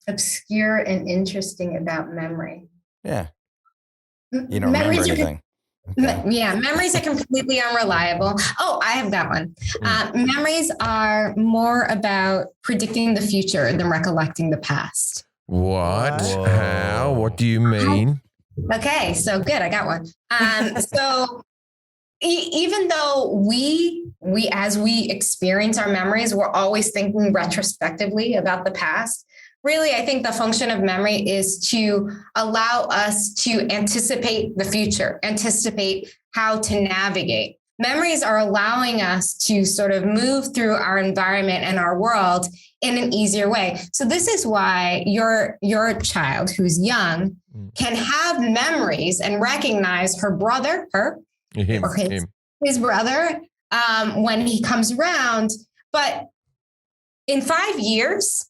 Obscure and interesting about memory. Yeah. You don't remember anything. Okay. Yeah, memories are completely unreliable. Oh, I have that one. Memories are more about predicting the future than recollecting the past. What? Whoa. How? What do you mean? Okay, so good. I got one. So even though we as we experience our memories, we're always thinking retrospectively about the past. Really, I think the function of memory is to allow us to anticipate the future, anticipate how to navigate. Memories are allowing us to sort of move through our environment and our world in an easier way. So this is why your child who's young can have memories and recognize his brother when he comes around. But in 5 years,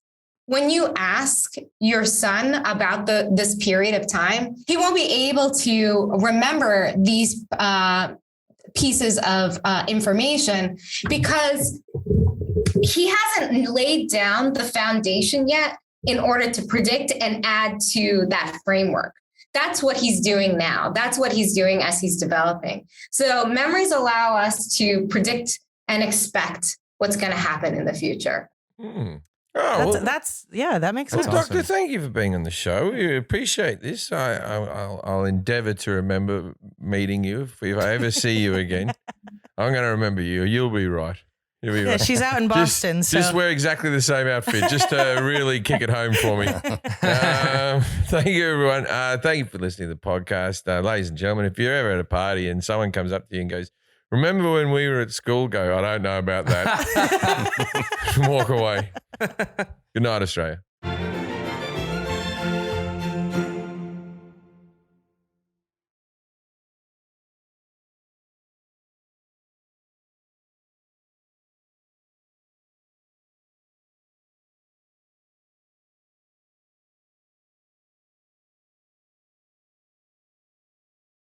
when you ask your son about this period of time, he won't be able to remember these pieces of information because he hasn't laid down the foundation yet in order to predict and add to that framework. That's what he's doing now. That's what he's doing as he's developing. So memories allow us to predict and expect what's going to happen in the future. Oh, that makes sense. Well, Doctor, thank you for being on the show. We appreciate this. I'll endeavour to remember meeting you. If I ever see you again, I'm going to remember you. You'll be right. You'll be right. She's out in Boston. Just wear exactly the same outfit, just to really kick it home for me. Thank you, everyone. Thank you for listening to the podcast. Ladies and gentlemen, if you're ever at a party and someone comes up to you and goes, remember when we were at school? Go, I don't know about that. Walk away. Good night, Australia.